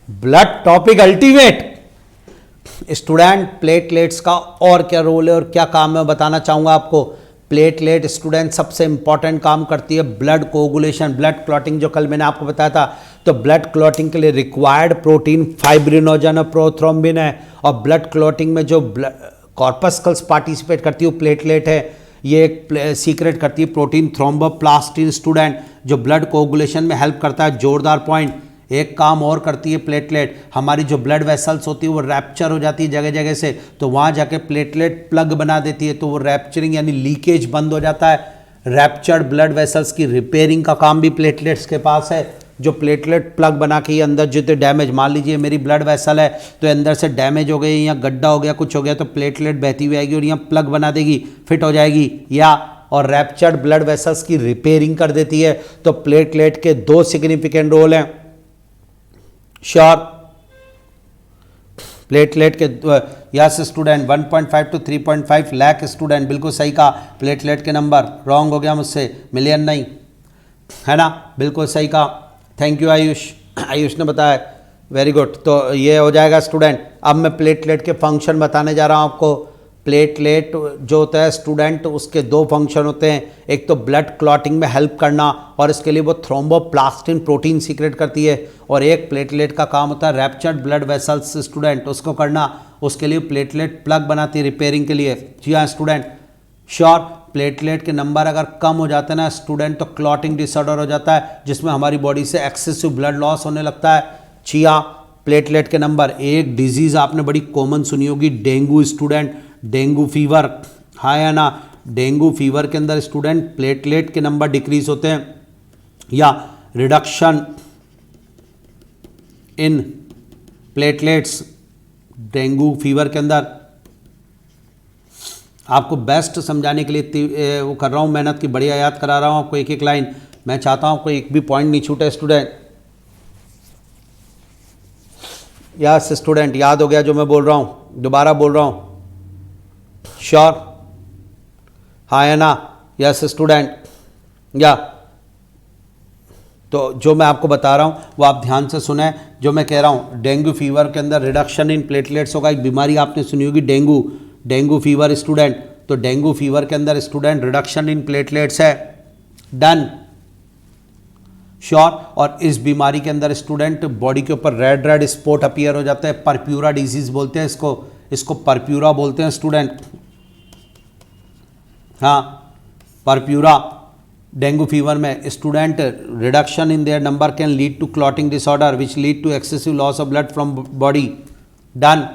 A: blood topic ultimate student. Platelets का और क्या रोल है और क्या काम है बताना चाहूंगा आपको. प्लेटलेट स्टूडेंट सबसे इंपॉर्टेंट काम करती है ब्लड कोगुलेशन, ब्लड क्लॉटिंग, जो कल मैंने आपको बताया था. तो ब्लड क्लॉटिंग के लिए रिक्वायर्ड प्रोटीन फाइब्रिनोजन और प्रोथ्रोम्बिन है, और ब्लड क्लॉटिंग में जो कॉर्पस्कल्स पार्टिसिपेट करती है वो प्लेटलेट है. ये एक सीक्रेट करती है प्रोटीन थ्रोम्बोप्लास्टिन स्टूडेंट, जो ब्लड कोगुलेशन में हेल्प करता है. जोरदार पॉइंट. एक काम और करती है प्लेटलेट, हमारी जो ब्लड वेसल्स होती है वो रैप्चर हो जाती है जगह जगह से, तो वहाँ जाके प्लेटलेट प्लग बना देती है, तो वो रैप्चरिंग यानी लीकेज बंद हो जाता है. रैप्चर्ड ब्लड वेसल्स की रिपेयरिंग का काम भी प्लेटलेट्स के पास है. जो प्लेटलेट प्लग बना के ये अंदर जितने डैमेज, मान लीजिए मेरी ब्लड वेसल है तो अंदर से डैमेज हो गई, यहाँ गड्ढा हो गया, कुछ हो गया, तो प्लेटलेट बहती हुई आएगी और यहाँ प्लग बना देगी, फिट हो जाएगी, या और रैप्चर्ड ब्लड वेसल्स की रिपेयरिंग कर देती है. तो प्लेटलेट के 2 सिग्निफिकेंट रोल हैं. श्योर, प्लेटलेट के yes student 1.5 to 3.5 lakh student, बिल्कुल सही कहा. प्लेटलेट के नंबर रॉन्ग हो गया मुझसे, मिलियन नहीं है ना, बिल्कुल सही कहा. थैंक यू आयुष, आयुष ने बताया, वेरी गुड. तो ये हो जाएगा स्टूडेंट. अब मैं प्लेटलेट के फंक्शन बताने जा रहा हूँ आपको. प्लेटलेट जो होता है स्टूडेंट, उसके 2 फंक्शन होते हैं. एक तो ब्लड क्लॉटिंग में हेल्प करना, और इसके लिए वो थ्रोम्बोप्लास्टिन प्रोटीन सीक्रेट करती है, और एक प्लेटलेट का काम होता है रैप्चर्ड ब्लड वेसल्स स्टूडेंट, उसको करना. उसके लिए प्लेटलेट प्लग बनाती है रिपेयरिंग के लिए. जी हाँ स्टूडेंट, श्योर. प्लेटलेट के नंबर अगर कम हो जाते हैं ना स्टूडेंट, तो क्लॉटिंग डिसऑर्डर हो जाता है, जिसमें हमारी बॉडी से एक्सेसिव ब्लड लॉस होने लगता है. जी हाँ, प्लेटलेट के नंबर. एक डिजीज़ आपने बड़ी कॉमन सुनी होगी, डेंगू स्टूडेंट, डेंगू फीवर, हाँ या ना. डेंगू फीवर के अंदर स्टूडेंट प्लेटलेट के नंबर डिक्रीज होते हैं, या reduction in platelets dengue fever के अंदर. आपको बेस्ट समझाने के लिए वो कर रहा हूँ, मेहनत की बढ़िया याद करा रहा हूँ आपको, एक एक लाइन. मैं चाहता हूँ कोई एक भी पॉइंट नहीं छूटे स्टूडेंट. यस स्टूडेंट, याद हो गया जो मैं बोल रहा हूँ, दोबारा बोल रहा हूँ. श्योर, हाँ या ना. यस स्टूडेंट, या तो जो मैं आपको बता रहा हूँ वो आप ध्यान से सुने। जो मैं कह रहा हूँ डेंगू फीवर के अंदर रिडक्शन इन प्लेटलेट्स होगा। एक बीमारी आपने सुनी होगी डेंगू फीवर स्टूडेंट। तो डेंगू फीवर के अंदर स्टूडेंट रिडक्शन इन प्लेटलेट्स है, डन, श्योर। और इस बीमारी के अंदर स्टूडेंट बॉडी के ऊपर रेड रेड स्पॉट अपीयर हो जाते हैं, परप्यूरा डिजीज बोलते हैं इसको परप्यूरा बोलते हैं स्टूडेंट। हाँ, परप्यूरा। डेंगू फीवर में student reduction in their number can lead to clotting disorder which lead to excessive loss of blood from body, done.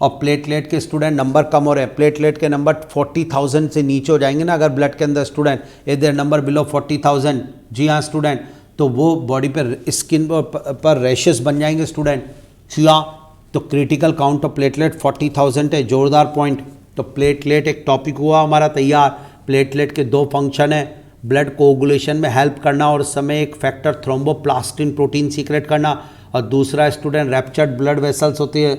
A: और प्लेटलेट के स्टूडेंट नंबर कम हो रहे हैं, प्लेटलेट के नंबर 40,000 से नीचे हो जाएंगे ना अगर ब्लड के अंदर student, if their number below 40,000, जी हाँ स्टूडेंट, तो वो बॉडी पर स्किन पर रैशेस बन जाएंगे स्टूडेंट, जी हाँ। तो क्रिटिकल काउंट ऑफ प्लेटलेट 40,000 है, जोरदार पॉइंट। तो प्लेटलेट एक टॉपिक हुआ हमारा तैयार। प्लेटलेट के दो फंक्शन है, ब्लड कोगुलेशन में हेल्प करना और उस समय एक फैक्टर थ्रोम्बोप्लास्टिन प्रोटीन सीक्रेट करना, और दूसरा स्टूडेंट रैप्चर्ड ब्लड वेसल्स होती है।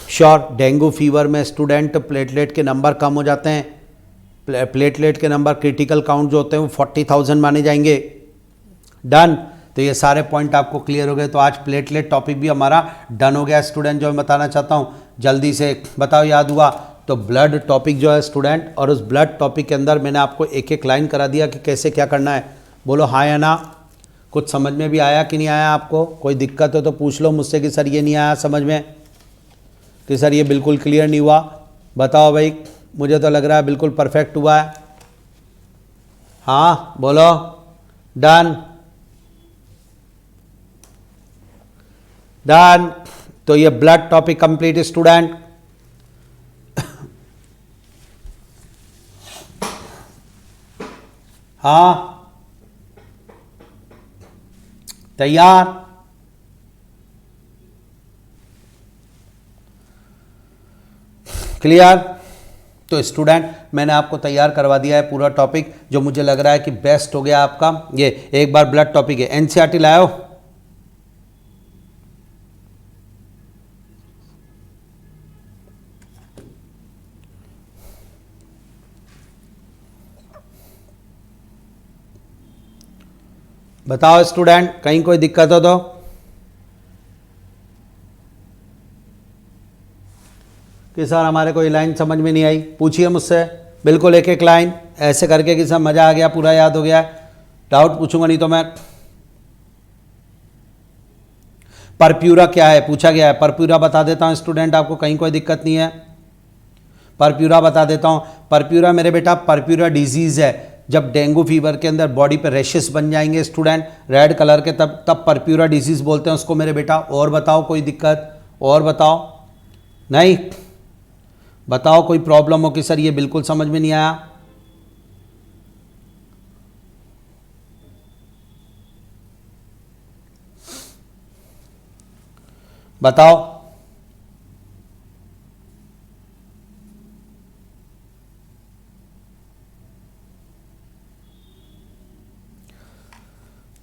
A: श्योर, डेंगू फीवर में स्टूडेंट प्लेटलेट के नंबर कम हो जाते हैं, प्लेटलेट के नंबर क्रिटिकल काउंट जो होते हैं वो 40,000 माने जाएंगे, डन। तो ये सारे पॉइंट आपको क्लियर हो गए। तो आज प्लेटलेट टॉपिक भी हमारा डन हो गया स्टूडेंट। जो मैं बताना चाहता हूँ जल्दी से बताओ, याद हुआ? तो ब्लड टॉपिक जो है स्टूडेंट, और उस ब्लड टॉपिक के अंदर मैंने आपको एक एक लाइन करा दिया कि कैसे क्या करना है। बोलो हाँ या ना? कुछ समझ में भी आया कि नहीं आया आपको? कोई दिक्कत हो तो पूछ लो मुझसे कि सर ये नहीं आया समझ में, कि सर ये बिल्कुल क्लियर नहीं हुआ। बताओ भाई, मुझे तो लग रहा है बिल्कुल परफेक्ट हुआ है। हाँ बोलो, डन, डन। तो ये ब्लड टॉपिक कंप्लीट स्टूडेंट। हाँ, तैयार? क्लियर? तो स्टूडेंट मैंने आपको तैयार करवा दिया है पूरा टॉपिक, जो मुझे लग रहा है कि बेस्ट हो गया आपका। ये एक बार ब्लड टॉपिक है, एनसीईआरटी लाओ। बताओ स्टूडेंट, कहीं कोई दिक्कत हो तो? कि सर हमारे कोई लाइन समझ में नहीं आई, पूछिए मुझसे बिल्कुल एक एक लाइन ऐसे करके कि सर मज़ा आ गया, पूरा याद हो गया। डाउट पूछूंगा नहीं तो मैं। परप्यूरा क्या है पूछा गया है, परप्यूरा बता देता हूँ स्टूडेंट आपको, कहीं कोई दिक्कत नहीं है। परप्यूरा बता देता हूँ। परप्यूरा मेरे बेटा परप्यूरा डिजीज़ है। जब डेंगू फीवर के अंदर बॉडी पे रैशेस बन जाएंगे स्टूडेंट रेड कलर के, तब परप्यूरा डिजीज़ बोलते हैं उसको मेरे बेटा। और बताओ कोई दिक्कत? और बताओ? नहीं? बताओ कोई प्रॉब्लम हो कि सर ये बिल्कुल समझ में नहीं आया? बताओ।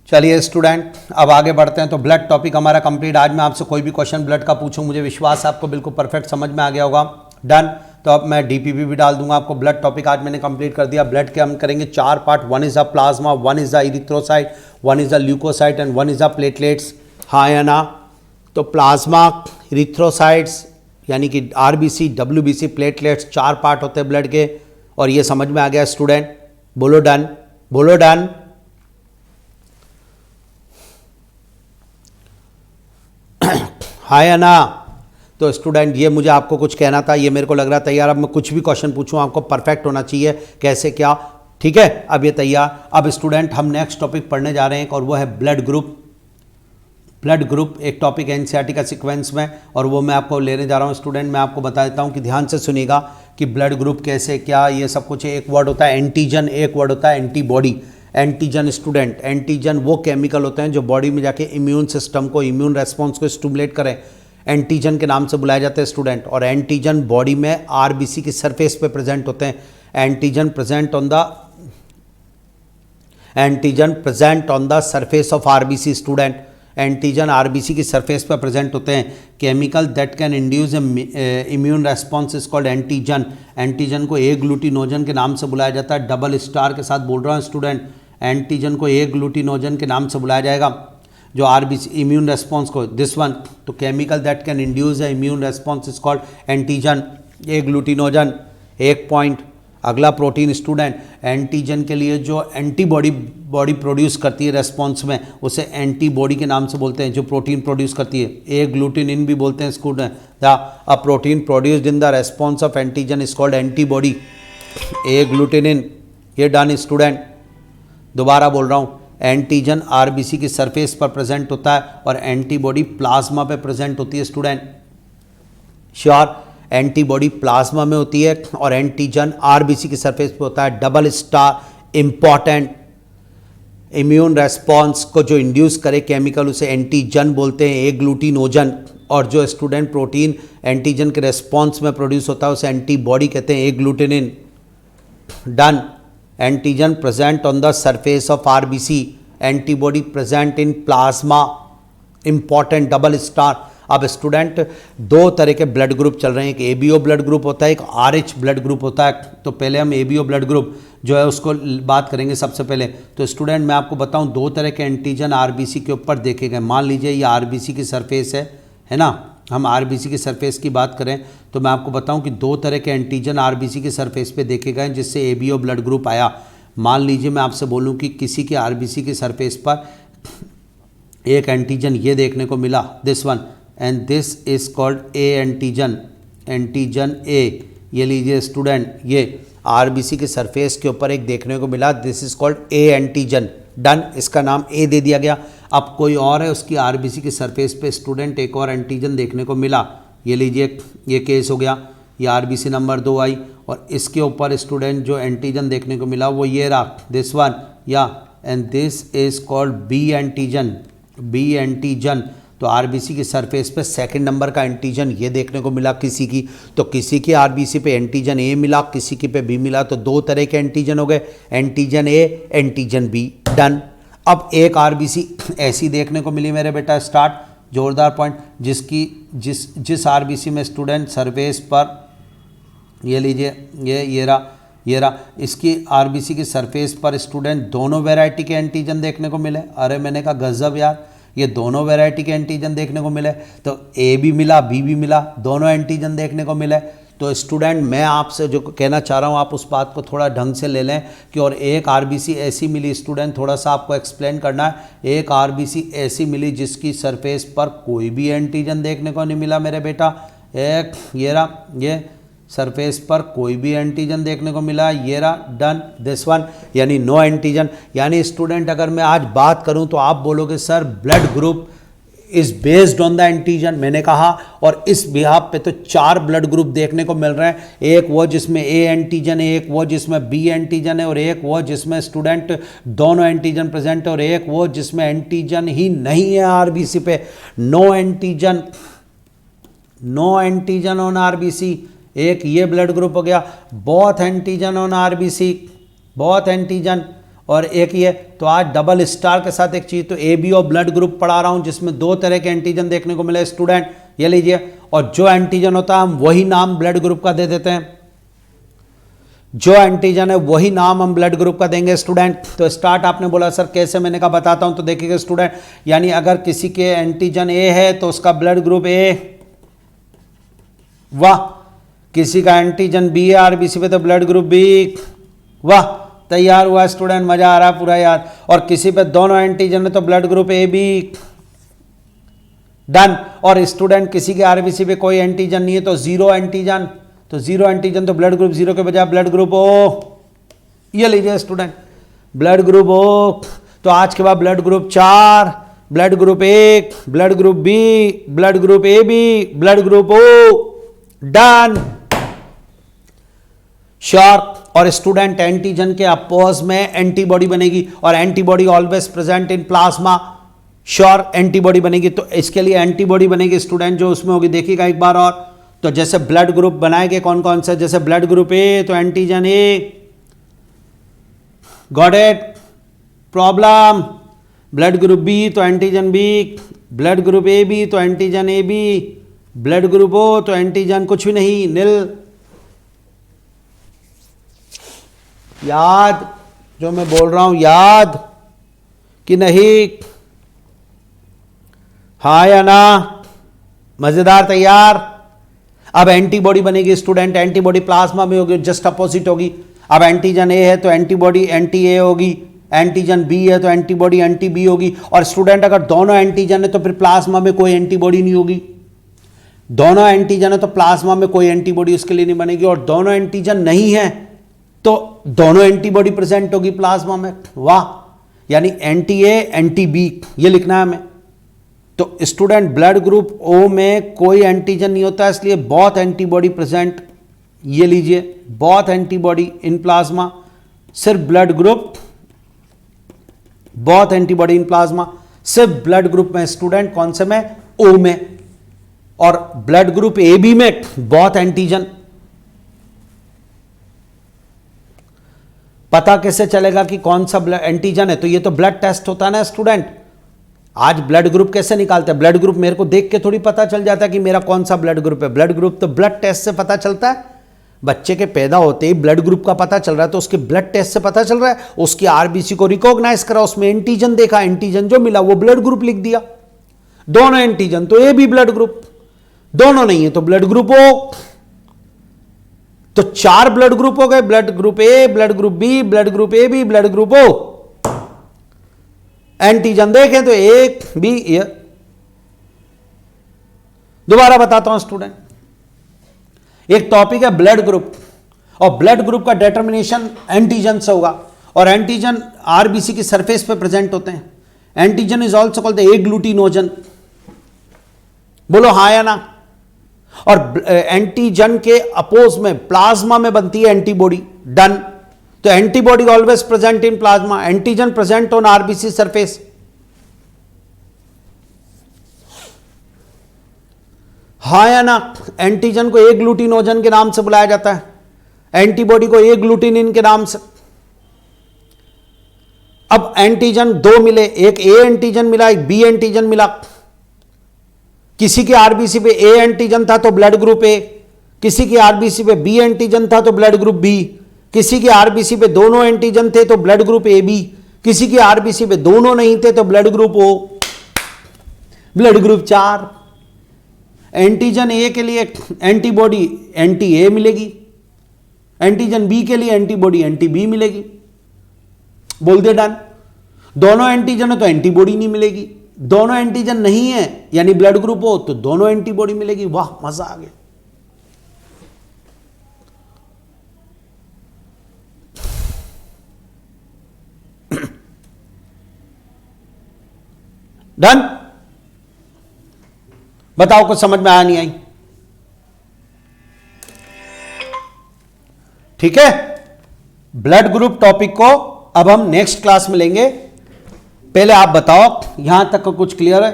A: चलिए स्टूडेंट अब आगे बढ़ते हैं। तो ब्लड टॉपिक हमारा कंप्लीट। आज मैं आपसे कोई भी क्वेश्चन ब्लड का पूछूं, मुझे विश्वास है आपको बिल्कुल परफेक्ट समझ में आ गया होगा, डन। तो अब मैं डीपीपी भी डाल दूंगा आपको। ब्लड टॉपिक आज मैंने कंप्लीट कर दिया। ब्लड के हम करेंगे 4 part, 1 is the plasma, 1 is the erythrocyte, 1 is the leukocyte and 1 is the platelets, हाँ या ना? तो प्लाज्मा, इरिथ्रोसाइट्स यानी कि आरबीसी, डब्ल्यूबीसी, प्लेटलेट्स, 4 पार्ट होते हैं ब्लड के। और ये समझ में आ गया स्टूडेंट? बोलो डन, बोलो डन। हाँ या ना? तो स्टूडेंट ये मुझे आपको कुछ कहना था, ये मेरे को लग रहा है तैयार। अब मैं कुछ भी क्वेश्चन पूछूं आपको परफेक्ट होना चाहिए, कैसे क्या, ठीक है? अब ये तैयार। अब स्टूडेंट हम नेक्स्ट टॉपिक पढ़ने जा रहे हैं और वो है ब्लड ग्रुप। ब्लड ग्रुप एक टॉपिक एनसीईआरटी का सीक्वेंस में, और वो मैं आपको लेने जा रहा हूँ स्टूडेंट। मैं आपको बता देता हूँ कि ध्यान से सुनिएगा कि ब्लड ग्रुप कैसे क्या ये सब कुछ है। एक वर्ड होता है एंटीजन, एक वर्ड होता है एंटीबॉडी। एंटीजन स्टूडेंट, एंटीजन वो केमिकल होते हैं जो बॉडी में जाके इम्यून सिस्टम को, इम्यून रेस्पॉन्स को स्टिमुलेट करें, एंटीजन के नाम से बुलाए जाते हैं स्टूडेंट। और एंटीजन बॉडी में आरबीसी की सरफेस पे प्रेजेंट होते हैं। Antigen present on the surface of RBC student. Antigen RBC की सरफेस पर प्रेजेंट होते हैं। Chemical that can induce immune response is called antigen. Antigen को ए ग्लूटिनोजन के नाम से बुलाया जाता है। डबल स्टार के साथ बोल रहा हूँ स्टूडेंट, एंटीजन को ए ग्लूटिनोजन के नाम से बुलाया जाएगा जो आरबीसी इम्यून रेस्पॉन्स को, दिस वन। तो chemical that can induce immune response is called antigen, agglutinogen. एक पॉइंट। अगला प्रोटीन स्टूडेंट, एंटीजन के लिए जो एंटीबॉडी बॉडी प्रोड्यूस करती है रेस्पॉन्स में, उसे एंटीबॉडी के नाम से बोलते हैं, जो प्रोटीन प्रोड्यूस करती है। ए ग्लूटिनिन भी बोलते हैं student. A protein produced in the response of antigen is called antibody. Agglutinin, ये डन स्टूडेंट। दोबारा बोल रहा हूँ, एंटीजन आरबीसी की सरफेस पर प्रेजेंट होता है और एंटीबॉडी प्लाज्मा पे प्रेजेंट होती है स्टूडेंट। श्योर, एंटीबॉडी प्लाज्मा में होती है और एंटीजन आरबीसी की सरफेस पे होता है। Double star important. Immune response को जो इंड्यूस करे केमिकल, उसे एंटीजन बोलते हैं, ए ग्लूटिनोजन। और जो स्टूडेंट प्रोटीन एंटीजन के रेस्पॉन्स में प्रोड्यूस होता है उसे एंटीबॉडी कहते हैं, agglutinin. Done. Antigen present on the surface of RBC, antibody present in plasma, important, double star. अब स्टूडेंट दो तरह के ब्लड ग्रुप चल रहे हैं, एक एबीओ ब्लड ग्रुप होता है, एक आरएच ब्लड ग्रुप होता है। तो पहले हम एबीओ ब्लड ग्रुप जो है उसको बात करेंगे सबसे पहले। तो स्टूडेंट मैं आपको बताऊं, दो तरह के एंटीजन आरबीसी के ऊपर देखे गए। मान लीजिए ये आरबीसी की सरफेस है ना, हम आरबीसी की सरफेस की बात करें तो मैं आपको बताऊं कि दो तरह के एंटीजन आरबीसी की सरफेस पे देखे गए जिससे एबीओ ब्लड ग्रुप आया। मान लीजिए मैं आपसे बोलूं कि किसी की आरबीसी की सरफेस पर एक एंटीजन ये देखने को मिला, this one, and this is called A antigen, antigen ए। ये लीजिए स्टूडेंट, ये आरबीसी के सरफेस के ऊपर एक देखने को मिला, this is called A antigen. Done, इसका नाम ए दे दिया गया। अब कोई और है, उसकी आरबीसी की सरफेस पे स्टूडेंट एक और एंटीजन देखने को मिला, ये लीजिए ये केस हो गया, ये आरबीसी नंबर 2 आई और इसके ऊपर स्टूडेंट जो एंटीजन देखने को मिला वो ये रहा, दिस वन, या and this is called B antigen, B antigen. तो आरबीसी की सरफेस पे सेकंड नंबर का एंटीजन ये देखने को मिला किसी की। तो किसी की आरबीसी पे एंटीजन ए मिला, किसी की पे बी मिला, तो दो तरह के एंटीजन हो गए, antigen A, antigen B. Done. अब एक आरबीसी ऐसी देखने को मिली मेरे बेटा, स्टार्ट, जोरदार पॉइंट, जिसकी जिस आरबीसी में स्टूडेंट सरफेस पर ये लीजिए ये रहा, इसकी आरबीसी की सरफेस पर स्टूडेंट दोनों वैरायटी के एंटीजन देखने को मिले। अरे मैंने कहा गजब यार, ये दोनों वैरायटी के एंटीजन देखने को मिले। तो ए भी मिला, बी भी मिला, दोनों एंटीजन देखने को मिले। तो स्टूडेंट मैं आपसे जो कहना चाह रहा हूँ, आप उस बात को थोड़ा ढंग से ले लें कि और एक आरबीसी ऐसी मिली स्टूडेंट, थोड़ा सा आपको एक्सप्लेन करना है, एक आरबीसी ऐसी मिली जिसकी सरफेस पर कोई भी एंटीजन देखने को नहीं मिला मेरे बेटा। एक ये रहा, ये सरफेस पर कोई भी एंटीजन देखने को मिला, ये रहा, डन, दिस वन, यानी नो एंटीजन। यानी स्टूडेंट अगर मैं आज बात करूं तो आप बोलोगे sir blood group is based on the antigen, मैंने कहा, और इस बिहाफ पे तो 4 ब्लड ग्रुप देखने को मिल रहे हैं। एक वो जिसमें ए एंटीजन है, एक वो जिसमें बी एंटीजन है, और एक वो जिसमें स्टूडेंट दोनों एंटीजन प्रेजेंट है, और एक वो जिसमें एंटीजन ही नहीं है आरबीसी पे। No antigen, no antigen on RBC. एक ये ब्लड ग्रुप हो गया, both antigen on RBC, both antigen, और एक ये। तो आज डबल स्टार के साथ एक चीज़, तो एबीओ ब्लड ग्रुप पढ़ा रहा हूँ जिसमें 2 तरह के एंटीजन देखने को मिले स्टूडेंट, ये लीजिए। और जो एंटीजन होता है हम वही नाम ब्लड ग्रुप का दे देते हैं, जो एंटीजन है वही नाम हम ब्लड ग्रुप का देंगे स्टूडेंट। तो स्टार्ट, आपने बोला सर कैसे, मैंने कहा बताता हूँ। तो देखिएगा स्टूडेंट, यानी अगर किसी के एंटीजन ए है तो उसका ब्लड ग्रुप ए, वाह। किसी का एंटीजन बी है आरबीसी पे तो ब्लड ग्रुप बी, वाह, तैयार हुआ स्टूडेंट, मजा आ रहा है पूरा यार। और किसी पे दोनों एंटीजन है तो blood group A B, done. और स्टूडेंट किसी के आरबीसी पे कोई एंटीजन नहीं है तो 0 एंटीजन, तो 0 एंटीजन तो ब्लड ग्रुप 0 के बजाय ब्लड ग्रुप ओ, ये लीजिए स्टूडेंट, ब्लड ग्रुप ओ। तो आज के बाद blood group 4, blood group 1, blood group B, blood group A B, blood group O, done, sure. और स्टूडेंट एंटीजन के अपोज में एंटीबॉडी बनेगी, और antibody always present in plasma, sure, antibody बनेगी। तो इसके लिए एंटीबॉडी बनेगी स्टूडेंट, जो उसमें होगी देखिएगा एक बार और। तो जैसे ब्लड ग्रुप बनाएंगे कौन कौन से, जैसे ब्लड ग्रुप ए तो antigen A, got it, problem. Blood group B तो antigen B, blood group A B तो antigen A B, blood group O तो एंटीजन कुछ भी नहीं, नील। याद जो मैं बोल रहा हूं, याद कि नहीं? हाँ या ना? मजेदार, तैयार? अब एंटीबॉडी बनेगी स्टूडेंट, एंटीबॉडी प्लाज्मा में होगी, जस्ट अपोजिट होगी। अब एंटीजन ए है तो एंटीबॉडी एंटी ए होगी, एंटीजन बी है तो एंटीबॉडी एंटी बी होगी। और स्टूडेंट अगर दोनों एंटीजन है तो फिर प्लाज्मा में कोई एंटीबॉडी नहीं होगी। दोनों एंटीजन है तो प्लाज्मा में कोई एंटीबॉडी उसके लिए नहीं बनेगी, और दोनों एंटीजन नहीं है तो दोनों एंटीबॉडी प्रेजेंट होगी प्लाज्मा में। वाह, यानी एंटी ए एंटी बी, ये लिखना है हमें। तो स्टूडेंट ब्लड ग्रुप ओ में कोई एंटीजन नहीं होता, इसलिए बहुत एंटीबॉडी प्रेजेंट, ये लीजिए, बहुत एंटीबॉडी इन प्लाज्मा। सिर्फ ब्लड ग्रुप, बहुत एंटीबॉडी इन प्लाज्मा, सिर्फ ब्लड ग्रुप में स्टूडेंट, कौन से में? ओ में। और ब्लड ग्रुप ए बी में बहुत एंटीजन। पता कैसे चलेगा कि कौन सा एंटीजन है? तो ये तो ब्लड टेस्ट होता है ना स्टूडेंट। आज ब्लड ग्रुप कैसे निकालते हैं? ब्लड ग्रुप मेरे को देख के थोड़ी पता चल जाता है कि मेरा कौन सा ब्लड ग्रुप है। ब्लड ग्रुप तो ब्लड टेस्ट से पता चलता है। बच्चे के पैदा होते ही ब्लड ग्रुप का पता चल रहा है, तो उसके ब्लड टेस्ट से पता चल रहा है। उसकी आरबीसी को रिकॉग्नाइज करा, उसमें एंटीजन देखा, एंटीजन जो मिला वो ब्लड ग्रुप लिख दिया। दोनों एंटीजन तो ए बी ब्लड ग्रुप, दोनों नहीं है तो ब्लड ग्रुप ओ। तो 4 ब्लड ग्रुप हो गए, blood group A, blood group B, blood group A B, blood group O. Antigen देखें तो एक भी। दोबारा बताता हूं स्टूडेंट, एक टॉपिक है ब्लड ग्रुप, और ब्लड ग्रुप का डिटर्मिनेशन एंटीजन से होगा, और एंटीजन आरबीसी की सरफेस पे प्रेजेंट होते हैं। Antigen is also called the agglutinogen. बोलो हाँ या ना? और एंटीजन के अपोज में प्लाज्मा में बनती है एंटीबॉडी। डन। तो antibody always present in plasma, antigen present on RBC surface. हाँ या ना? एंटीजन को एग्लूटिनोजन के नाम से बुलाया जाता है, एंटीबॉडी को एग्लूटिनिन के नाम से। अब एंटीजन 2 मिले, एक ए एंटीजन मिला, एक बी एंटीजन मिला। किसी के आरबीसी पे ए एंटीजन था तो ब्लड ग्रुप ए, किसी के आरबीसी पे बी एंटीजन था तो ब्लड ग्रुप बी, किसी के आरबीसी पे दोनों एंटीजन थे तो ब्लड ग्रुप ए बी, किसी के आरबीसी पे दोनों नहीं थे तो blood group O. Blood group 4। Antigen A के लिए एंटीबॉडी एंटी ए मिलेगी, एंटीजन बी के लिए एंटीबॉडी एंटी बी मिलेगी। बोल दे डन। दोनों एंटीजन है तो एंटीबॉडी नहीं मिलेगी, दोनों एंटीजन नहीं है यानी ब्लड ग्रुप हो तो दोनों एंटीबॉडी मिलेगी। वाह, मजा आ गया। डन। बताओ कुछ समझ में आया नहीं आई? ठीक है, ब्लड ग्रुप टॉपिक को अब हम नेक्स्ट क्लास में लेंगे। पहले आप बताओ यहां तक का कुछ क्लियर है?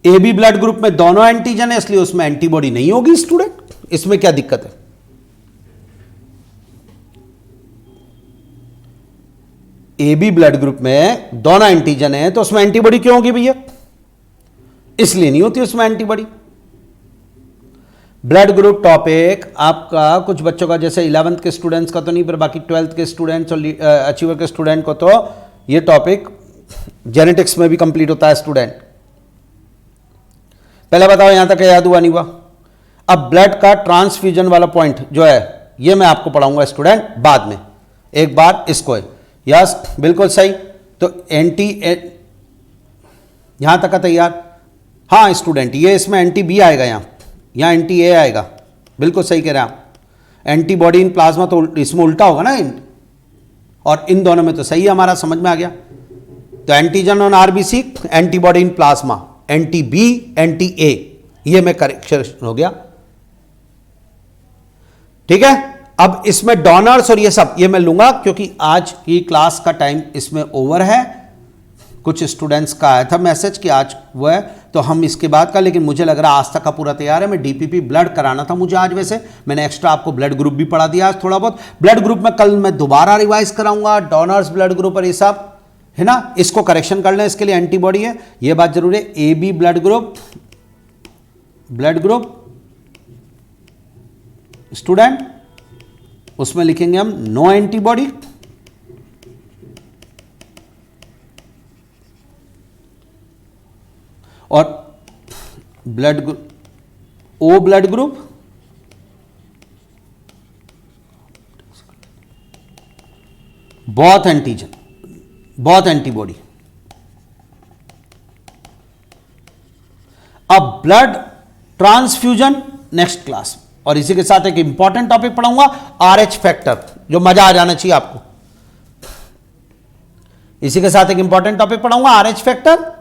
A: ए बी ब्लड ग्रुप में दोनों एंटीजन है इसलिए उसमें एंटीबॉडी नहीं होगी स्टूडेंट, इसमें क्या दिक्कत है? ए बी ब्लड ग्रुप में दोनों एंटीजन है तो उसमें एंटीबॉडी क्यों होगी भैया? इसलिए नहीं होती उसमें एंटीबॉडी। ब्लड ग्रुप टॉपिक आपका कुछ बच्चों का, जैसे 11th के स्टूडेंट्स का तो नहीं, पर बाकी 12th के स्टूडेंट्स और अचीवर के स्टूडेंट को तो ये टॉपिक जेनेटिक्स में भी कंप्लीट होता है स्टूडेंट। पहले बताओ यहां तक याद हुआ नहीं हुआ? अब ब्लड का ट्रांसफ्यूजन वाला पॉइंट जो है ये मैं आपको पढ़ाऊंगा स्टूडेंट बाद में, एक बार इसको है। यस, बिल्कुल सही। तो एंटी यहां तक का तैयार? हाँ स्टूडेंट, ये इसमें एंटी बी आएगा, यहां एंटी ए आएगा। बिल्कुल सही कह रहे हैं आप। एंटीबॉडी इन प्लाज्मा तो इसमें उल्टा होगा ना, और इन दोनों में तो सही है हमारा, समझ में आ गया। तो antigen on RBC, antibody in plasma, anti B anti A, ये में करेक्शन हो गया। ठीक है, अब इसमें डोनर्स और ये सब ये मैं लूंगा क्योंकि आज की क्लास का टाइम इसमें ओवर है। कुछ स्टूडेंट्स का आया था मैसेज कि आज वो है, तो हम इसके बाद का, लेकिन मुझे लग रहा है आज तक का पूरा तैयार है। मैं डीपीपी ब्लड कराना था मुझे आज, वैसे मैंने एक्स्ट्रा आपको ब्लड ग्रुप भी पढ़ा दिया आज थोड़ा बहुत। ब्लड ग्रुप में कल मैं दोबारा रिवाइज कराऊंगा, डोनर्स ब्लड ग्रुप और ये सब है ना, इसको करेक्शन कर लें, इसके लिए एंटीबॉडी है, ये बात जरूर है। A B blood group student, उसमें लिखेंगे हम नो एंटीबॉडी, और blood O blood group both antigen, both antibody. अब ब्लड ट्रांसफ्यूजन नेक्स्ट क्लास, और इसी के साथ एक इंपॉर्टेंट टॉपिक पढ़ाऊंगा, आरएच फैक्टर, जो मजा आ जाना चाहिए आपको। इसी के साथ एक इंपॉर्टेंट टॉपिक पढ़ाऊंगा, आरएच फैक्टर,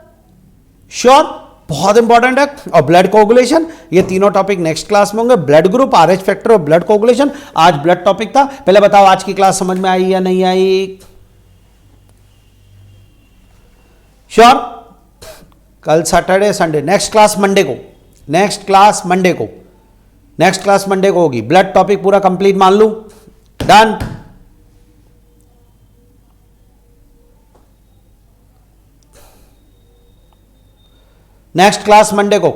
A: श्योर, बहुत इंपॉर्टेंट है, और ब्लड कोगुलेशन। ये तीनों टॉपिक नेक्स्ट क्लास में होंगे, ब्लड ग्रुप, आरएच फैक्टर और ब्लड कोगुलेशन। आज ब्लड टॉपिक था। पहले बताओ आज की क्लास समझ में आई या नहीं आई? श्योर? कल Saturday Sunday, next class Monday को, नेक्स्ट क्लास मंडे को होगी। ब्लड टॉपिक पूरा कंप्लीट मान लूं, डन। नेक्स्ट क्लास मंडे को।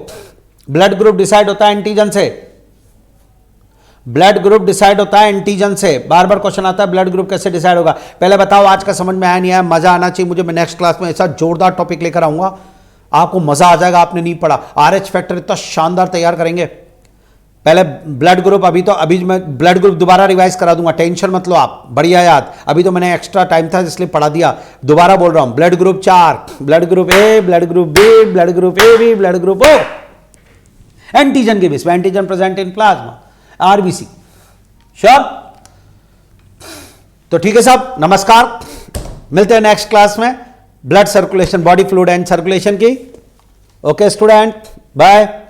A: ब्लड ग्रुप डिसाइड होता है एंटीजन से, ब्लड ग्रुप डिसाइड होता है एंटीजन से। बार बार क्वेश्चन आता है ब्लड ग्रुप कैसे डिसाइड होगा। पहले बताओ आज का समझ में आया नहीं आया? मजा आना चाहिए मुझे। मैं नेक्स्ट क्लास में ऐसा जोरदार टॉपिक लेकर आऊंगा, आपको मजा आ जाएगा। आपने नहीं पढ़ा, आरएच फैक्टर इतना शानदार तैयार करेंगे। पहले ब्लड ग्रुप, अभी मैं ब्लड ग्रुप दोबारा रिवाइज करा दूंगा, टेंशन मत लो आप, बढ़िया याद। अभी तो मैंने एक्स्ट्रा टाइम था इसलिए पढ़ा दिया, दोबारा बोल रहा हूं। Blood group 4, blood group A, blood group B, blood group A B, blood group O, antigen के बेस में, antigen present in plasma, RBC. Sure? तो ठीक है साहब, नमस्कार, मिलते हैं नेक्स्ट क्लास में blood circulation, body fluid and circulation की। Okay student, bye.